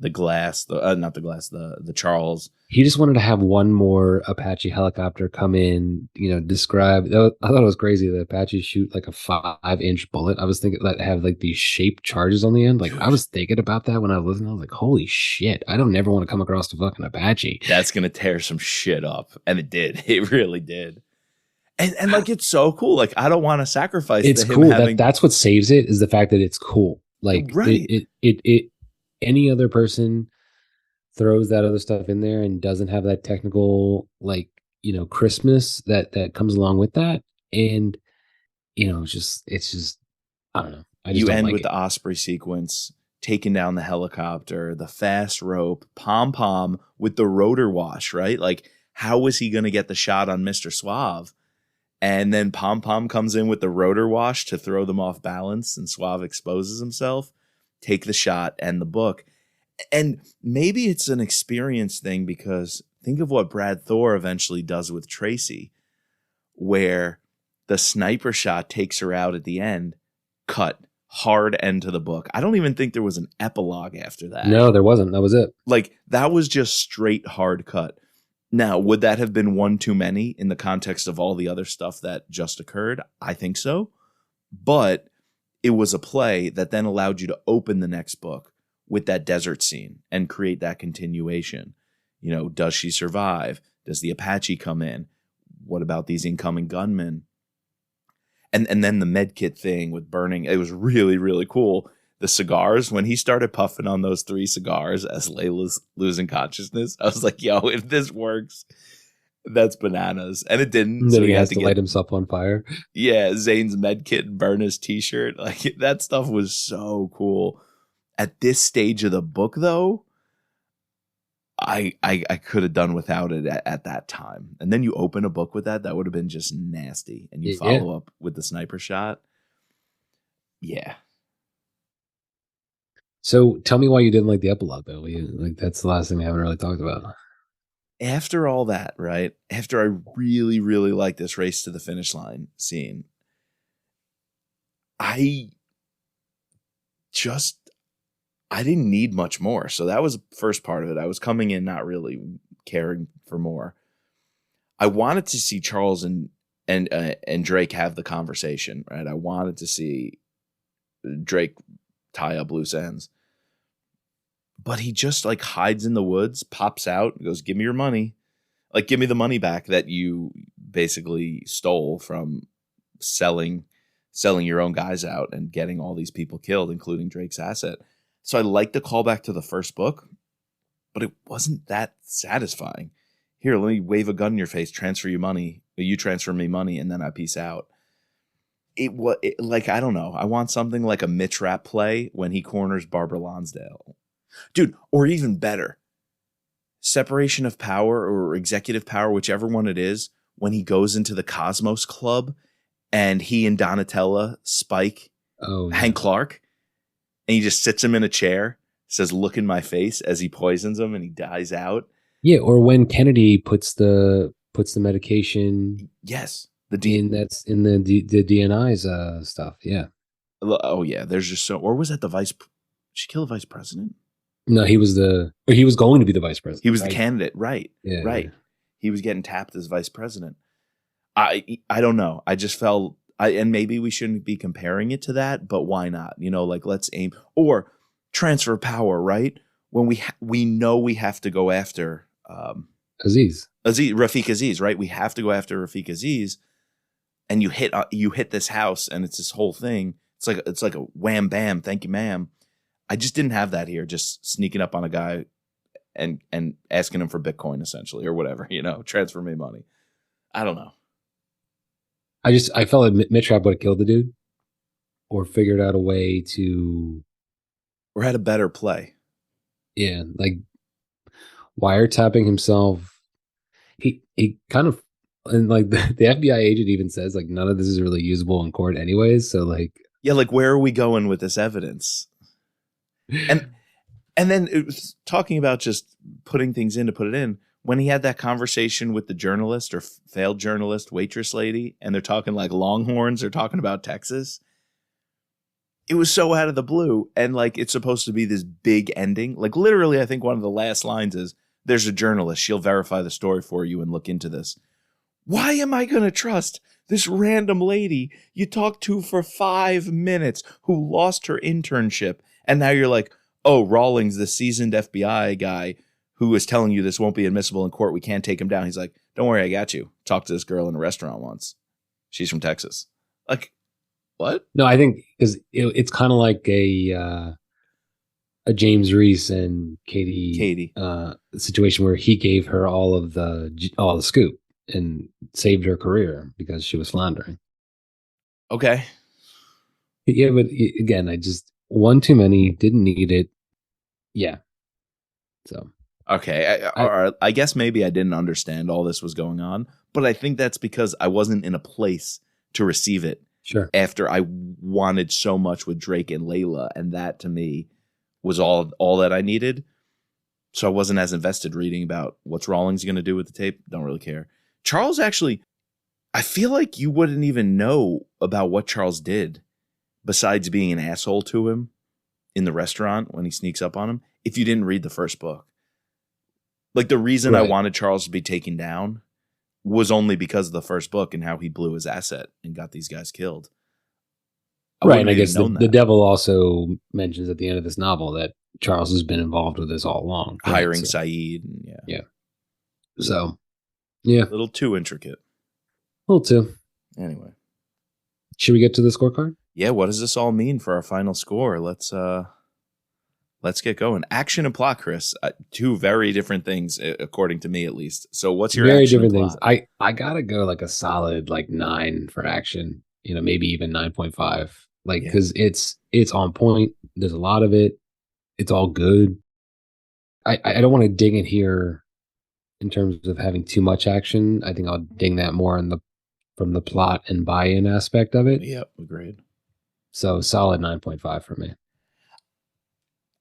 The glass, not the glass, the Charles. He just wanted to have one more Apache helicopter come in, describe. I thought it was crazy that Apaches shoot like a 5-inch bullet. I was thinking that have like these shaped charges on the end. Like, I Dude, was thinking about that when I was listening. I was like, holy shit! I don't ever want to come across the fucking Apache. that's gonna tear some shit up. And it did. It really did. And like it's so cool. Like I don't want to sacrifice It's to him cool that having that's what saves it, is the fact that it's cool. Like, right. it any other person throws that other stuff in there and doesn't have that technical, like, Christmas that comes along with that. And it's just I don't know, I just You don't end like with it. the Osprey sequence, taking down the helicopter, the fast rope, pom pom with the rotor wash, right? Like, how was he going to get the shot on Mr. Suave? And then pom pom comes in with the rotor wash to throw them off balance, and Suave exposes himself. Take the shot and the book. And maybe it's an experience thing because think of what Brad Thor eventually does with Tracy, where the sniper shot takes her out at the end, cut, hard end to the book. I don't even think there was an epilogue after that. No, there wasn't. That was it. Like, that was just straight hard cut. Now, would that have been one too many in the context of all the other stuff that just occurred? I think so. But it was a play that then allowed you to open the next book with that desert scene and create that continuation. Does she survive? Does the Apache come in? What about these incoming gunmen? And then the medkit thing with burning, it was really, really cool. The cigars, when he started puffing on those 3 cigars as Layla's losing consciousness, I was like, yo, if this works, that's bananas. And it didn't. And So then he he had has to to get, light himself on fire. yeah, Zane's medkit and burn his t-shirt. Like, that stuff was so cool. At this stage of the book, though, I could have done without it at that time. And then you open a book with that would have been just nasty. And you Yeah. follow up with the sniper shot. Yeah. So tell me why you didn't like the epilogue, though. Like, that's the last thing we haven't really talked about. After all that, right? After I really, really like this race to the finish line scene, I didn't need much more. So that was the first part of it. I was coming in not really caring for more. I wanted to see Charles and Drake have the conversation, right? I wanted to see Drake tie up loose ends. But he just like hides in the woods, pops out, and goes, "Give me your money. Like, give me the money back that you basically stole from selling your own guys out and getting all these people killed, including Drake's asset." So I like the callback to the first book, but it wasn't that satisfying. Here, let me wave a gun in your face, transfer you money. You transfer me money, and then I peace out. It was like, I don't know. I want something like a Mitch Rapp play when he corners Barbara Lonsdale. Dude, or even better, separation of power or executive power, whichever one it is, when he goes into the Cosmos Club and he and Donatella spike Oh yeah. Hank Clark, and he just sits him in a chair, says, "Look in my face," as he poisons him and he dies out. Yeah, or when Kennedy puts the medication Yes. that's in the DNI's stuff. Yeah. Oh, yeah. There's just so, or was that the vice? She killed the vice president? No, he was going to be the vice president. He was the right? candidate. Right. Yeah. Right. Yeah. He was getting tapped as vice president. I don't know. I just felt, and maybe we shouldn't be comparing it to that, but why not? Like, let's aim, or transfer power, right? When we know we have to go after Rafiq Aziz, right? We have to go after Rafiq Aziz, and you hit this house, and it's this whole thing. It's like a wham bam, thank you, ma'am. I just didn't have that here. Just sneaking up on a guy and asking him for Bitcoin, essentially, or whatever. Transfer me money. I don't know. I felt like Mitch Rapp would have killed the dude, or figured out a way to, or had a better play. Yeah, like wiretapping himself. He kind of, and like the FBI agent even says like none of this is really usable in court anyways. So like, yeah, like where are we going with this evidence? And then it was talking about just putting things in to put it in. When he had that conversation with the journalist or failed journalist waitress lady, and they're talking like Longhorns, they're talking about Texas. It was so out of the blue, and like it's supposed to be this big ending. Like literally, I think one of the last lines is, "There's a journalist. She'll verify the story for you and look into this." Why am I going to trust this random lady you talked to for 5 minutes who lost her internship? And now you're like, oh, Rawlings, the seasoned FBI guy who is telling you this won't be admissible in court. We can't take him down. He's like, don't worry, I got you. Talked to this girl in a restaurant once. She's from Texas. Like, what? No, I think because it's kind of like a James Reese and Katie situation where he gave her all the scoop and saved her career because she was floundering. Okay. Yeah, but again, I just one too many, didn't need it. Yeah. So okay, I guess maybe I didn't understand all this was going on, but I think that's because I wasn't in a place to receive it. Sure. After I wanted so much with Drake and Layla, and that to me was all that I needed. So I wasn't as invested reading about what's Rawlings going to do with the tape. Don't really care. Charles actually, I feel like you wouldn't even know about what Charles did besides being an asshole to him in the restaurant when he sneaks up on him if you didn't read the first book. Like the reason I wanted Charles to be taken down was only because of the first book and how he blew his asset and got these guys killed. Right, and I guess the devil also mentions at the end of this novel that Charles has been involved with this all along. Right? Hiring Saeed. And yeah. So, yeah. A little too intricate. A little too. Anyway. Should we get to the scorecard? Yeah, what does this all mean for our final score? Let's get going. Action and plot, Chris. Two very different things, according to me at least. So what's your very action different and plot? things? I gotta go like a solid 9 for action. Maybe even 9.5. Because it's on point. There's a lot of it. It's all good. I don't want to ding it here in terms of having too much action. I think I'll ding that more from the plot and buy-in aspect of it. Yep, agreed. So solid 9.5 for me.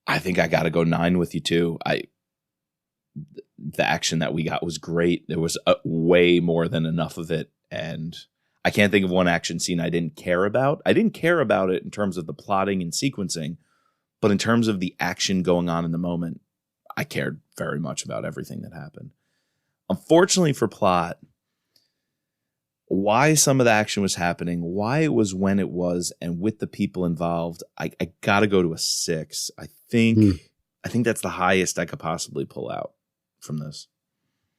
I think I got to go 9 with you too. The action that we got was great. There was way more than enough of it, and I can't think of one action scene I didn't care about. I didn't care about it in terms of the plotting and sequencing, but in terms of the action going on in the moment, I cared very much about everything that happened. Unfortunately for plot, why some of the action was happening, why it was when it was, and with the people involved, I got to go to a 6. I think that's the highest I could possibly pull out from this.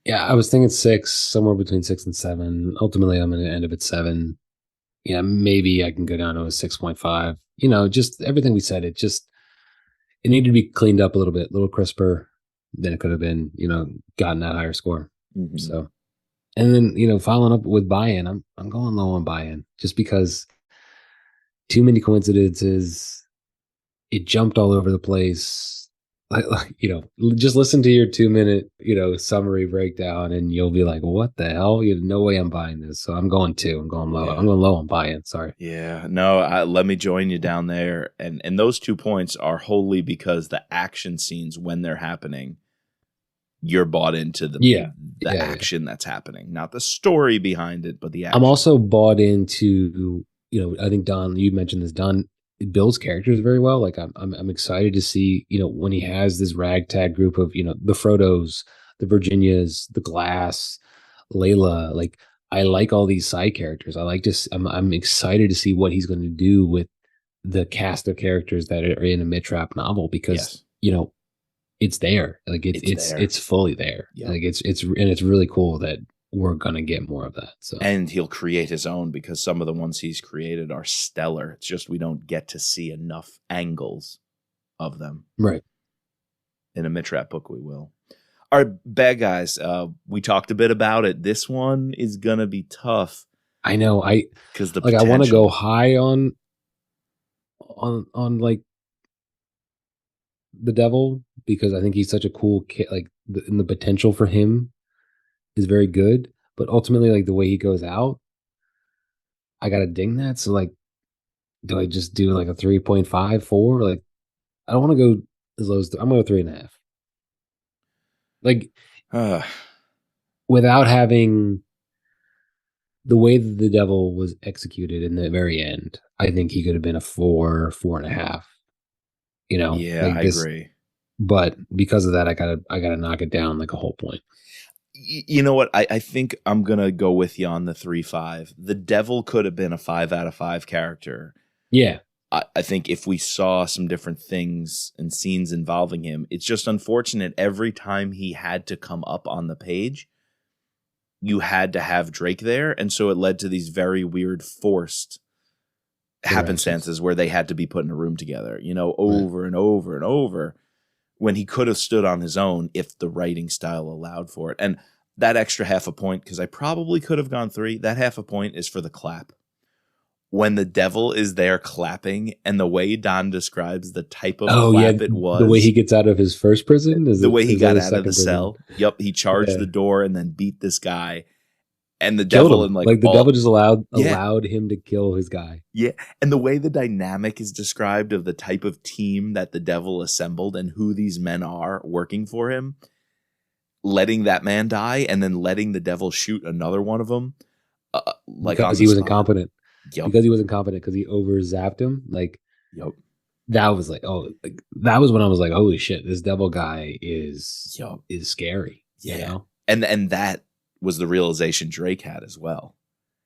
Yeah, I was thinking 6, somewhere between 6 and 7. Ultimately, I'm going to end up at 7. Yeah, maybe I can go down to a 6.5. Just everything we said, it needed to be cleaned up a little bit, a little crisper than it could have been, gotten that higher score. Hmm. So, and then following up with buy-in, I'm going low on buy-in just because too many coincidences. It jumped all over the place. Just listen to your 2 minute, summary breakdown, and you'll be like, "What the hell? No way I'm buying this." So I'm going two. I'm going low. I'm Yeah. going low on buy-in. Sorry. Yeah, no, let me join you down there, and those 2 points are wholly because the action scenes when they're happening, you're bought into Yeah, the yeah, yeah. action that's happening, not the story behind it, but the I'm action. also bought into. I think Don. You mentioned this. Don builds characters very well. Like I'm excited to see. When he has this ragtag group of the Frodos, the Virginias, the Glass, Layla. Like I like all these side characters. I like to. I'm excited to see what he's going to do with the cast of characters that are in a mid-trap novel because Yes, it's there. Like it's it's it's there. it's fully there. Yep. Like it's really cool that we're gonna get more of that. So And he'll create his own because some of the ones he's created are stellar. It's just we don't get to see enough angles of them. right. In a Mitrap book, we will. All right, bad guys. We talked a bit about it. This one is gonna be tough I know. because the I want to go potential. high on like the devil because I think he's such a cool kid. Like and the potential for him is very good, but ultimately, like the way he goes out, I gotta ding that. So like, do I just do like a 3.5, 4? Like I don't want to go as low as I'm gonna go 3.5. Like Uh, without having the way that the devil was executed in the very end, I think he could have been a 4, 4.5. yeah, Like I this, agree. but because of that, I gotta knock it down like a whole point. You know what? I think I'm gonna go with you on the 3-5. The devil could have been a 5 out of 5 character. Yeah, I think if we saw some different things and scenes involving him, it's just unfortunate every time he had to come up on the page, you had to have Drake there. And so it led to these very weird forced interactions. happenstances where they had to be put in a room together, Right. over and over and over when he could have stood on his own if the writing style allowed for it. And that extra half a point, because I probably could have gone 3, that half a point is for the clap. When the devil is there clapping and the way Don describes the type of Oh yeah, clap it the way he was, gets out of his first prison the way he is that got his out of the second prison? cell. Yep, he charged Yeah, the door and then beat this guy. And the killed devil him. and like Like the devil all, just allowed yeah, allowed him to kill his guy. yeah. And the way the dynamic is described of the type of team that the devil assembled and who these men are working for him, letting that man die and then letting the devil shoot another one of them, like on Because the he was spot. incompetent. Yep. Because he was incompetent because he over zapped him. Like Yep. that was like, oh, like, that was when I was like, holy shit, this devil guy Yep. is scary. Yeah. And that was the realization Drake had as well.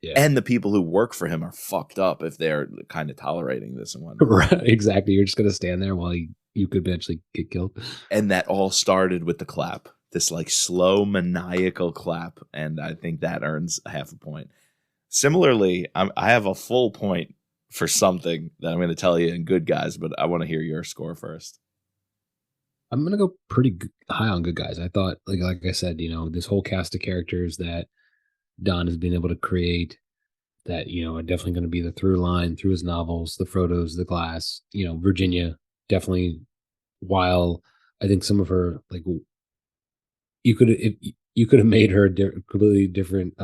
Yeah. And the people who work for him are fucked up if they're kind of tolerating this and whatnot. Right, exactly. You're just gonna stand there while you could eventually get killed. And that all started with the clap, this like slow maniacal clap, and I think that earns a half a point. Similarly, I have a full point for something that I'm going to tell you in Good Guys, but I want to hear your score first. I'm gonna go pretty high on good guys. I thought, like I said, this whole cast of characters that Don has been able to create that are definitely going to be the through line through his novels, the Frodos, the Glass, Virginia, definitely. While I think some of her you could have made her a completely different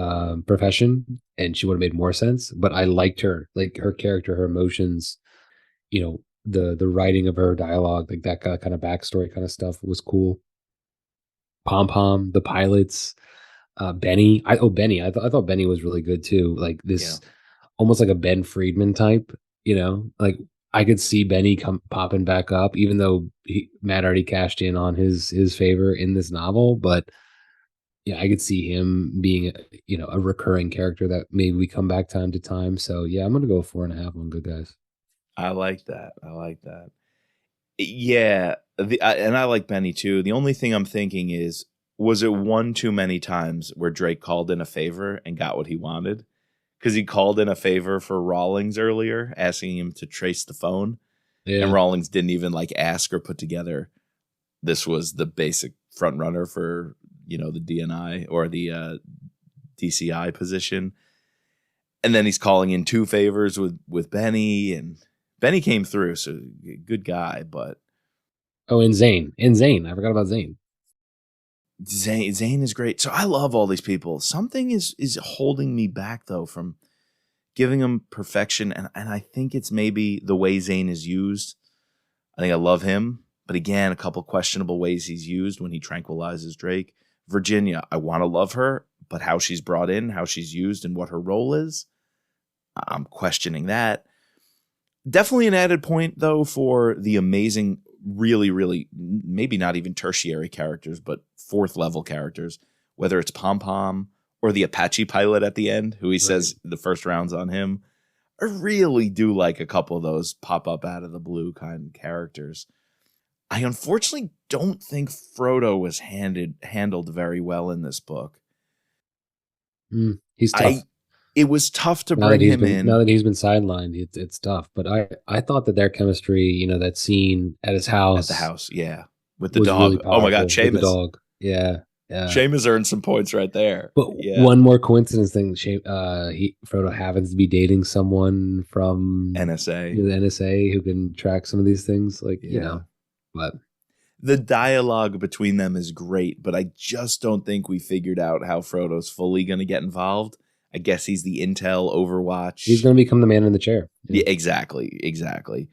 profession and she would have made more sense. But I liked her, like her character, her emotions, the writing of her dialogue, like that kind of backstory kind of stuff was cool. Pom Pom, the pilots, Benny. Benny. I thought Benny was really good too. Like Yeah. this, almost like a Ben Friedman type. Like I could see Benny come popping back up, even though Matt already cashed in on his favor in this novel. But yeah, I could see him being a recurring character that maybe we come back time to time. So yeah, I'm gonna go 4.5 on Good Guys. I like that. I like that. Yeah. And I like Benny too. The only thing I'm thinking is, was it one too many times where Drake called in a favor and got what he wanted? Because he called in a favor for Rawlings earlier, asking him to trace the phone. And Yeah, Rawlings didn't even like ask or put together this was the basic front runner for the DNI or the DCI position. And then he's calling in 2 favors with Benny, and Benny came through, so good guy. But Oh, and Zane. I forgot about Zane. Zane is great. So I love all these people. Something is holding me back though from giving him perfection, and I think it's maybe the way Zane is used. I think I love him, but again, a couple questionable ways he's used when he tranquilizes Drake. Virginia, I want to love her, but how she's brought in, how she's used, and what her role is, I'm questioning that. Definitely an added point, though, for the amazing, really, really, maybe not even tertiary characters, but 4th level characters, whether it's Pom Pom or the Apache pilot at the end, who he says the first round's on him. I really do like a couple of those pop up out of the blue kind of characters. I unfortunately don't think Frodo was handled very well in this book. He's tough. It was tough to bring him in. Now that he's been sidelined, it's tough. But I thought that their chemistry, that scene at his house. At the house, yeah. With the dog. Really oh my God, Seamus. The dog. Yeah. Seamus earned some points right there. But one more coincidence thing, Frodo happens to be dating someone from NSA. The NSA who can track some of these things. But the dialogue between them is great, but I just don't think we figured out how Frodo's fully going to get involved. I guess he's the intel Overwatch. He's going to become the man in the chair. Yeah, exactly.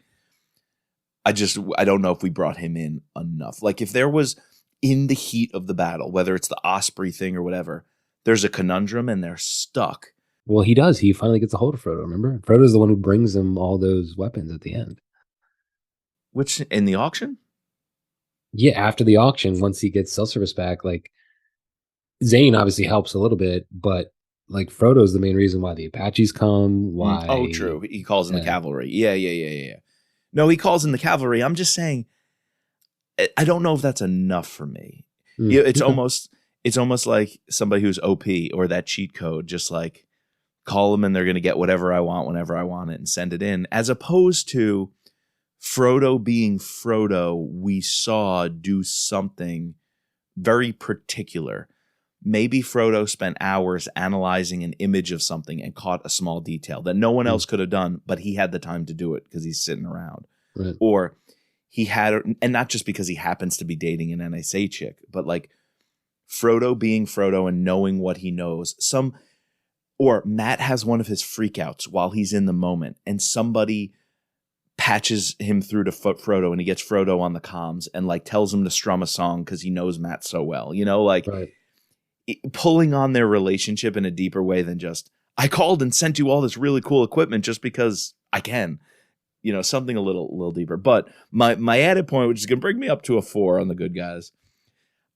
I don't know if we brought him in enough. Like if there was in the heat of the battle, whether it's the Osprey thing or whatever, there's a conundrum and they're stuck. Well, he does. He finally gets a hold of Frodo, remember? Frodo's the one who brings him all those weapons at the end. Which, in the auction? Yeah, after the auction, once he gets cell service back, like, Zane obviously helps a little bit, but like Frodo's the main reason why the Apaches come. Why? Oh, true. He calls in the cavalry. Yeah. No, he calls in the cavalry. I'm just saying, I don't know if that's enough for me. It's almost like somebody who's OP or that cheat code, just like call them and they're going to get whatever I want whenever I want it and send it in, as opposed to Frodo being Frodo. We saw do something very particular. Maybe Frodo spent hours analyzing an image of something and caught a small detail that no one else could have done, but he had the time to do it because he's sitting around. Right. Or he had, and not just because he happens to be dating an NSA chick, but like Frodo being Frodo and knowing what he knows. Or Matt has one of his freakouts while he's in the moment and somebody patches him through to Frodo and he gets Frodo on the comms and like tells him to strum a song because he knows Matt so well, right. Pulling on their relationship in a deeper way than just, I called and sent you all this really cool equipment just because I can, something a little deeper. But my added point, which is going to bring me up to a 4 on the good guys.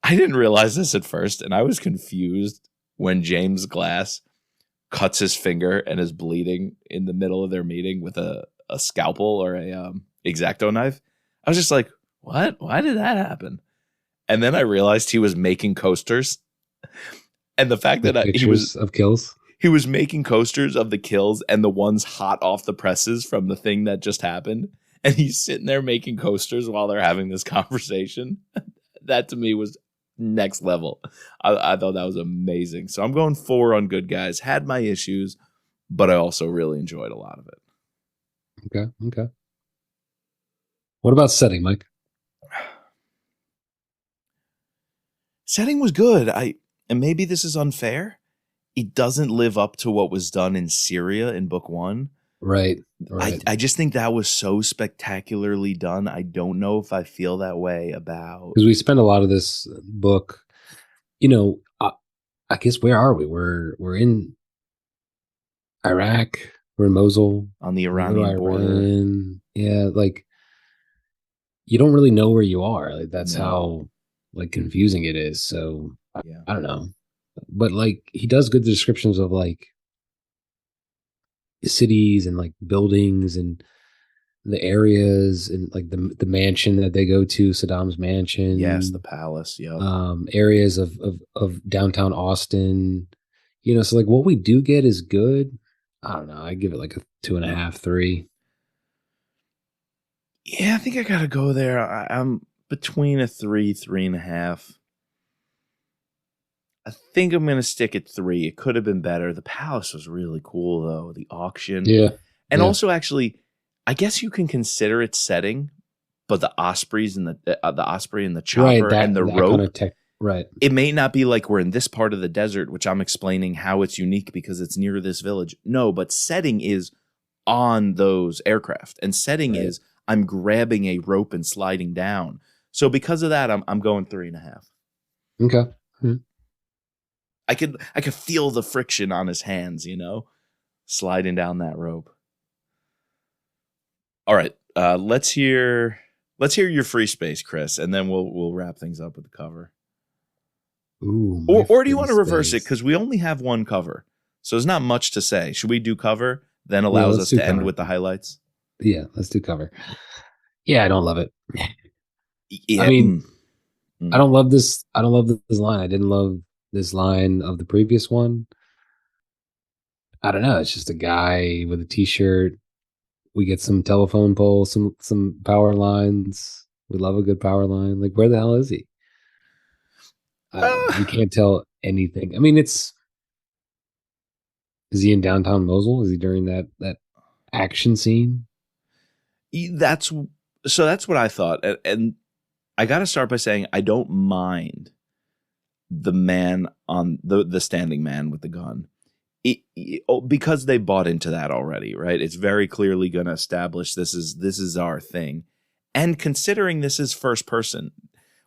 I didn't realize this at first, and I was confused when James Glass cuts his finger and is bleeding in the middle of their meeting with a scalpel or a X-Acto knife. I was just like, what? Why did that happen? And then I realized he was making coasters. And the fact that he was of kills. He was making coasters of the kills and the ones hot off the presses from the thing that just happened. And he's sitting there making coasters while they're having this conversation. That to me was next level. I thought that was amazing. So I'm going 4 on good guys. Had my issues, but I also really enjoyed a lot of it. Okay. What about setting, Mike? Setting was good. And maybe this is unfair. It doesn't live up to what was done in Syria in book 1. Right. I just think that was so spectacularly done. I don't know if I feel that way about, because we spent a lot of this book, I guess, where are we? We're in Iraq. We're in Mosul. On the Iranian border. Yeah, like you don't really know where you are. Like that's how like confusing it is. So I don't know. But like he does good descriptions of like cities and like buildings and the areas and like the mansion that they go to, Saddam's mansion. Yes, the palace. Yeah. Areas of downtown Austin. So like what we do get is good. I don't know. I give it like a 2.5, 3. Yeah, I think I gotta go there. I'm between a 3, 3.5. I think I'm gonna stick at 3. It could have been better. The palace was really cool though, the auction. Yeah. And Yeah. also actually, I guess you can consider it setting, but the osprey and the Right. chopper and the That kind rope, of tech. Right. it may not be like we're in this part of the desert, which I'm explaining how it's unique because it's near this village. No, but setting is on those aircraft, and setting Right. is I'm grabbing a rope and sliding down. So because of that, I'm going 3.5. Okay. Hmm. I could feel the friction on his hands, sliding down that rope. All right, let's hear your free space, Chris, and then we'll wrap things up with the cover. Ooh, my Or do you free want to reverse it? space. Because we only have one cover. So there's not much to say. Should we do cover? Then Yeah. allows Let's us do to end cover. with the highlights? Yeah. Let's do cover. Yeah. I don't love it. I Yeah. mean, I Mm. don't love this. I don't love this line. I didn't love this line of the previous one. I don't know. It's just a guy with a t-shirt. We get some telephone poles, some power lines. We love a good power line. Like, where the hell is he? I don't know. Uh, We can't tell anything. I mean, is he in downtown Mosul? Is he during that action scene? that's that's what I thought. And I got to start by saying I don't mind the man on the standing man with the gun. Because they bought into that already, right? It's very clearly going to establish this is our thing. And considering this is first person,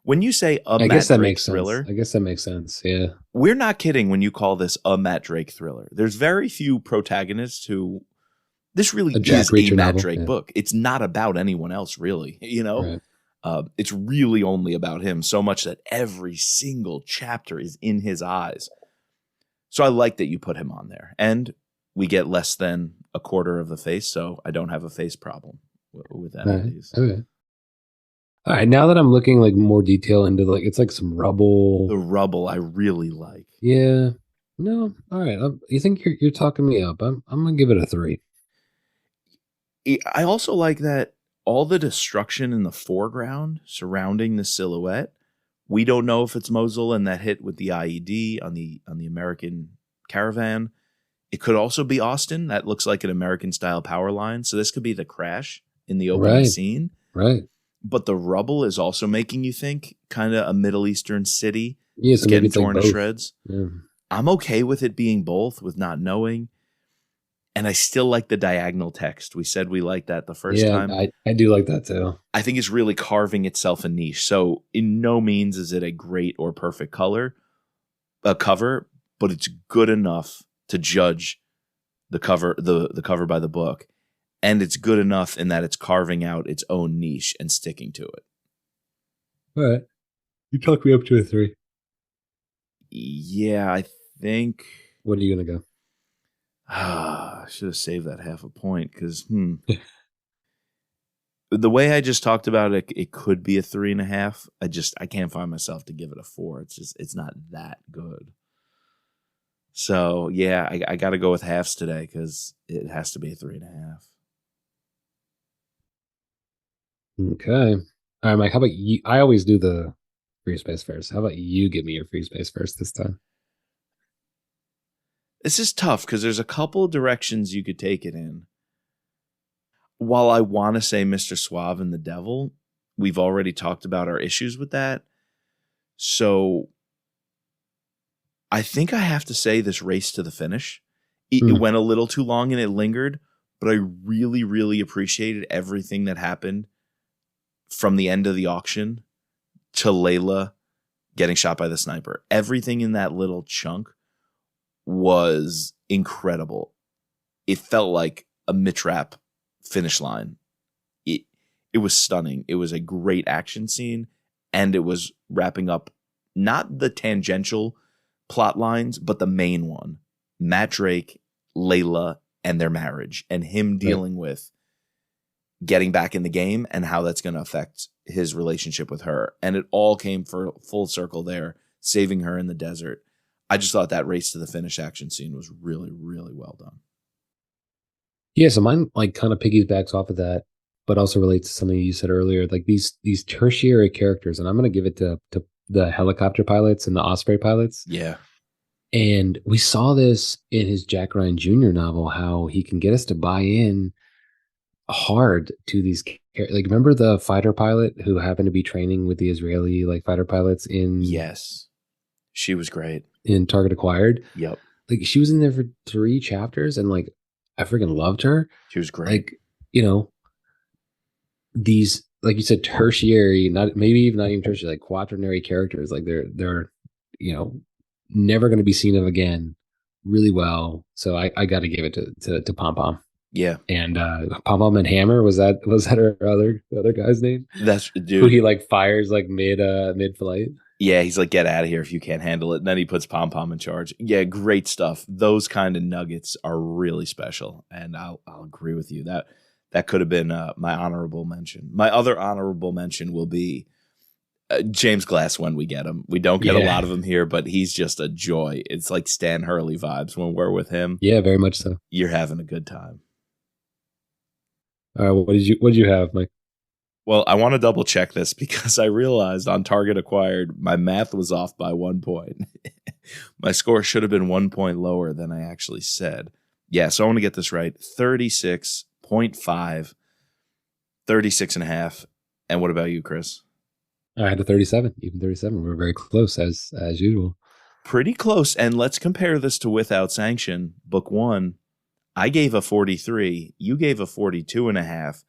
when you say a I guess Matt that Drake makes sense. thriller, I guess that makes sense. Yeah. we're not kidding when you call this a Matt Drake thriller. There's very few protagonists who this really A Jack is a Reacher Matt novel. Drake Yeah. book. It's not about anyone else, really. Right. It's really only about him, so much that every single chapter is in his eyes. So I like that you put him on there. And we get less than a quarter of the face, so I don't have a face problem with All any of right. these. Okay. All right. Now that I'm looking like more detail into it's like some The rubble. rubble I really like. Yeah. No. All right. You think you're talking me up? I'm gonna give it a 3. I also like that all the destruction in the foreground surrounding the silhouette. We don't know if it's Mosul and that hit with the IED on the American caravan. It could also be Austin. That looks like an American style power line. So this could be the crash in the opening Right. scene. Right. But the rubble is also making you think kind of a Middle Eastern city. Yeah. It's So maybe getting it's like torn to both. shreds. Yeah. I'm okay with it being both, with not knowing. And I still like the diagonal text. We said we liked that the first Yeah. time. I do like that too. I think it's really carving itself a niche. So in no means is it a great or perfect cover, but it's good enough to judge the cover by the book. And it's good enough in that it's carving out its own niche and sticking to it. All right. You talked me up to a 3. Yeah, I think What are you gonna go? I should have saved that half a point because the way I just talked about it, it could be a 3.5. I can't find myself to give it a 4. It's not that good. So yeah, I got to go with halves today because it has to be a 3.5. Okay. All right, Mike. How about you? I always do the free space first. How about you give me your free space first this time? This is tough because there's a couple directions you could take it in. While I want to say Mr. Suave and the Devil, we've already talked about our issues with that. So I think I have to say this race to the finish. It went a little too long and it lingered, but I really, really appreciated everything that happened from the end of the auction to Layla getting shot by the sniper. Everything in that little chunk was incredible. It felt like a Mitrap finish line. It was stunning. It was a great action scene, and it was wrapping up not the tangential plot lines, but the main one. Matt Drake, Layla, and their marriage, and him dealing with getting back in the game and how that's going to affect his relationship with her. And it all came for full circle there, saving her in the desert. I just thought that race to the finish action scene was really, really well done. Yeah, so mine like kind of piggybacks off of that, but also relates to something you said earlier, like these tertiary characters, and I'm going to give it to the helicopter pilots and the Osprey pilots. Yeah. And we saw this in his Jack Ryan Jr. novel, how he can get us to buy in hard to these like, remember the fighter pilot who happened to be training with the Israeli like fighter pilots Yes. She was great. in Target Acquired? Yep. Like, she was in there for 3 chapters, and like, I freaking loved her. She was great. Like, you know, these, like you said, tertiary, not maybe even not even tertiary, like quaternary characters, like they're you know never going to be seen of again really well. So I got to give it to Pom Pom. Yeah. And Pom Pom and Hammer, was that her other guy's name? That's Who dude. he like fires like mid flight. Yeah, he's like, get out of here if you can't handle it. And then he puts Pom Pom in charge. Yeah, great stuff. Those kind of nuggets are really special, and I'll agree with you that could have been my honorable mention. My other honorable mention will be James Glass when we get him. We don't get a Yeah. lot of him here, but he's just a joy. It's like Stan Hurley vibes when we're with him. Yeah, very much so. You're having a good time. All right, what did you have, Mike? Well, I want to double check this because I realized on Target Acquired, my math was off by 1 point. My score should have been 1 point lower than I actually said. Yeah, so I want to get this right. 36.5, 36.5. And what about you, Chris? I had a 37, even 37. We're very close as usual. Pretty close. And let's compare this to Without Sanction, book 1. I gave a 43. You gave a 42.5.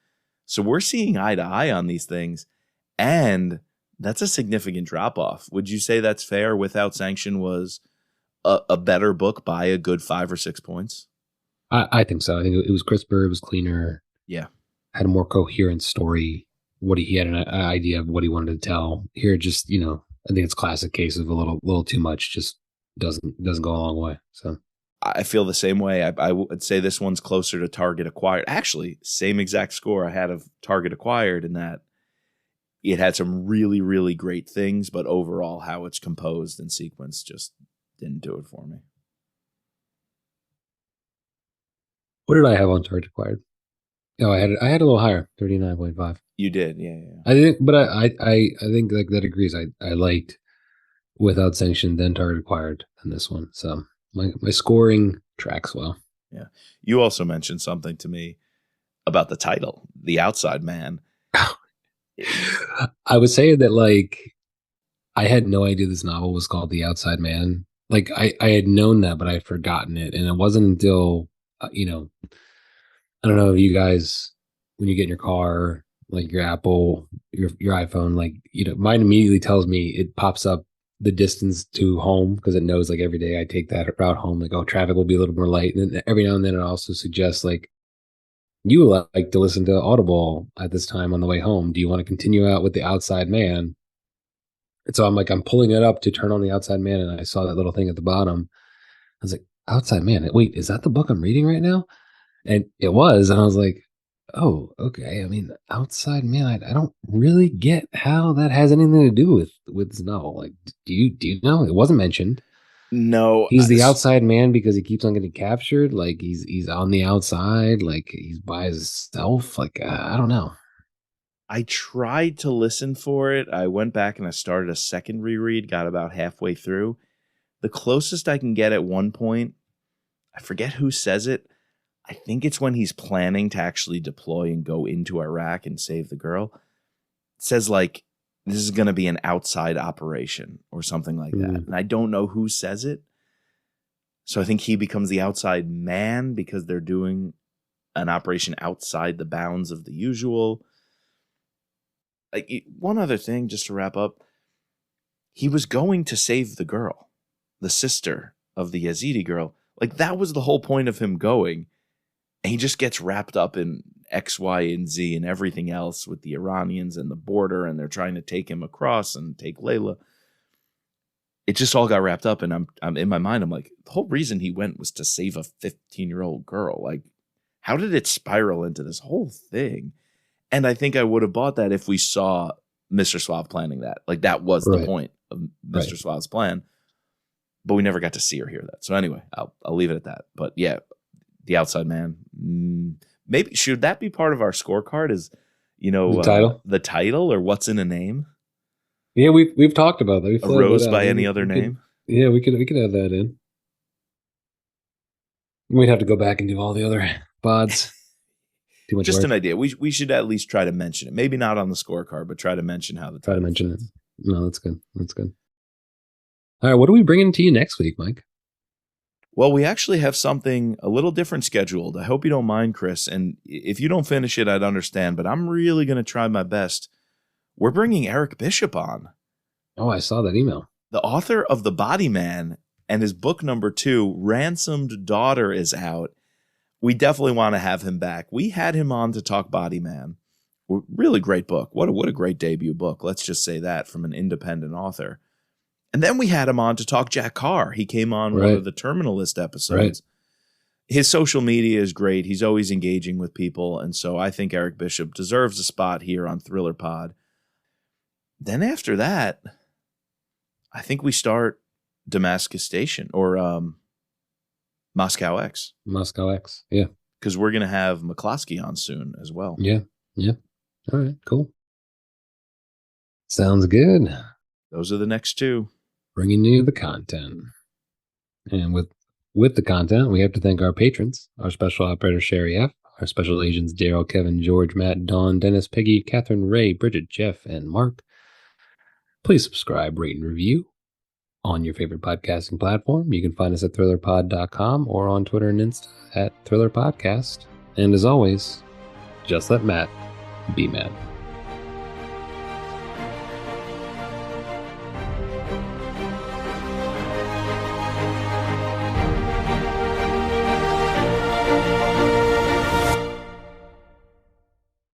So we're seeing eye to eye on these things, and that's a significant drop off. Would you say that's fair? Without Sanction was a better book by a good 5 or 6 points? I think so. I think it was crisper, it was cleaner. Yeah. Had a more coherent story. He had an idea of what he wanted to tell. Here, just I think it's a classic case of a little too much. Just doesn't go a long way. So I feel the same way. I would say this one's closer to Target Acquired. Actually, same exact score I had of Target Acquired in that it had some really, really great things, but overall how it's composed and sequenced just didn't do it for me. what did I have on Target Acquired? Oh, I had a little higher, 39.5. You did, yeah. I think, but I think like that agrees. I liked Without Sanction, then Target Acquired, than this one. So my scoring tracks well. Yeah. You also mentioned something to me about the title, The Outside Man. I was saying that, like, I had no idea this novel was called The Outside Man. Like, I had known that, but I had forgotten it. And it wasn't until, I don't know if you guys, when you get in your car, like your Apple, your iPhone, like, mine immediately tells me, it pops up the distance to home because it knows like every day I take that route home, like, oh, traffic will be a little more light. And then every now and then it also suggests like, you like to listen to Audible at this time on the way home. Do you want to continue out with The Outside Man? And so I'm pulling it up to turn on The Outside Man, and I saw that little thing at the bottom. I was like, Outside Man. Wait, is that the book I'm reading right now? And it was, and I was like, oh, okay. I mean, Outside Man. I don't really get how that has anything to do with this novel. Like, do you know? It wasn't mentioned. No. He's the outside man because he keeps on getting captured. Like, he's on the outside. Like, he's by himself. Like, I don't know. I tried to listen for it. I went back and I started a second reread, got about halfway through. The closest I can get at one point, I forget who says it. I think it's when he's planning to actually deploy and go into Iraq and save the girl. It says like, this is going to be an outside operation or something like that. And I don't know who says it. So I think he becomes the outside man because they're doing an operation outside the bounds of the usual. Like, one other thing, just to wrap up, he was going to save the girl, the sister of the Yazidi girl. Like, that was the whole point of him going. And he just gets wrapped up in X, Y, and Z and everything else with the Iranians and the border, and they're trying to take him across and take Layla. It just all got wrapped up, and I'm in my mind, I'm like, the whole reason he went was to save a 15-year-old girl. Like, how did it spiral into this whole thing? And I think I would have bought that if we saw Mr. Suave planning that. Like, that was the point of Mr. Suave's plan. But we never got to see or hear that. So anyway, I'll leave it at that. But yeah, The Outside Man. Maybe should that be part of our scorecard? Is, the title, or what's in a name? Yeah, we've talked about that. We've A thought rose that out. by any We, other we could, name? yeah, we could add that in. We'd have to go back and do all the other pods. Too much Just work. an idea. We should at least try to mention it. Maybe not on the scorecard, but try to mention how the Try to title mention it. fits. No, that's good. That's good. All right, what are we bringing to you next week, Mike? Well, we actually have something a little different scheduled. I hope you don't mind, Chris. And if you don't finish it, I'd understand, but I'm really going to try my best. We're bringing Eric Bishop on, Oh, I saw that email. the author of The Body Man, and his book number 2, Ransomed Daughter, is out. We definitely want to have him back. We had him on to talk Body Man. Really great book. What a great debut book. Let's just say that from an independent author. And then we had him on to talk Jack Carr. He came on one Right. of the Terminalist episodes. Right. His social media is great. He's always engaging with people. And so I think Eric Bishop deserves a spot here on Thriller Pod. Then after that, I think we start Damascus Station or Moscow X. Moscow X. Yeah. Because we're going to have McCloskey on soon as well. Yeah. Yeah. All right. Cool. Sounds good. Those are the next 2. Bringing you the content. And with the content, we have to thank our patrons, our special operator, Sherry F., our special agents, Daryl, Kevin, George, Matt, Dawn, Dennis, Peggy, Catherine, Ray, Bridget, Jeff, and Mark. Please subscribe, rate, and review on your favorite podcasting platform. You can find us at thrillerpod.com or on Twitter and Insta at thrillerpodcast. And as always, just let Matt be mad.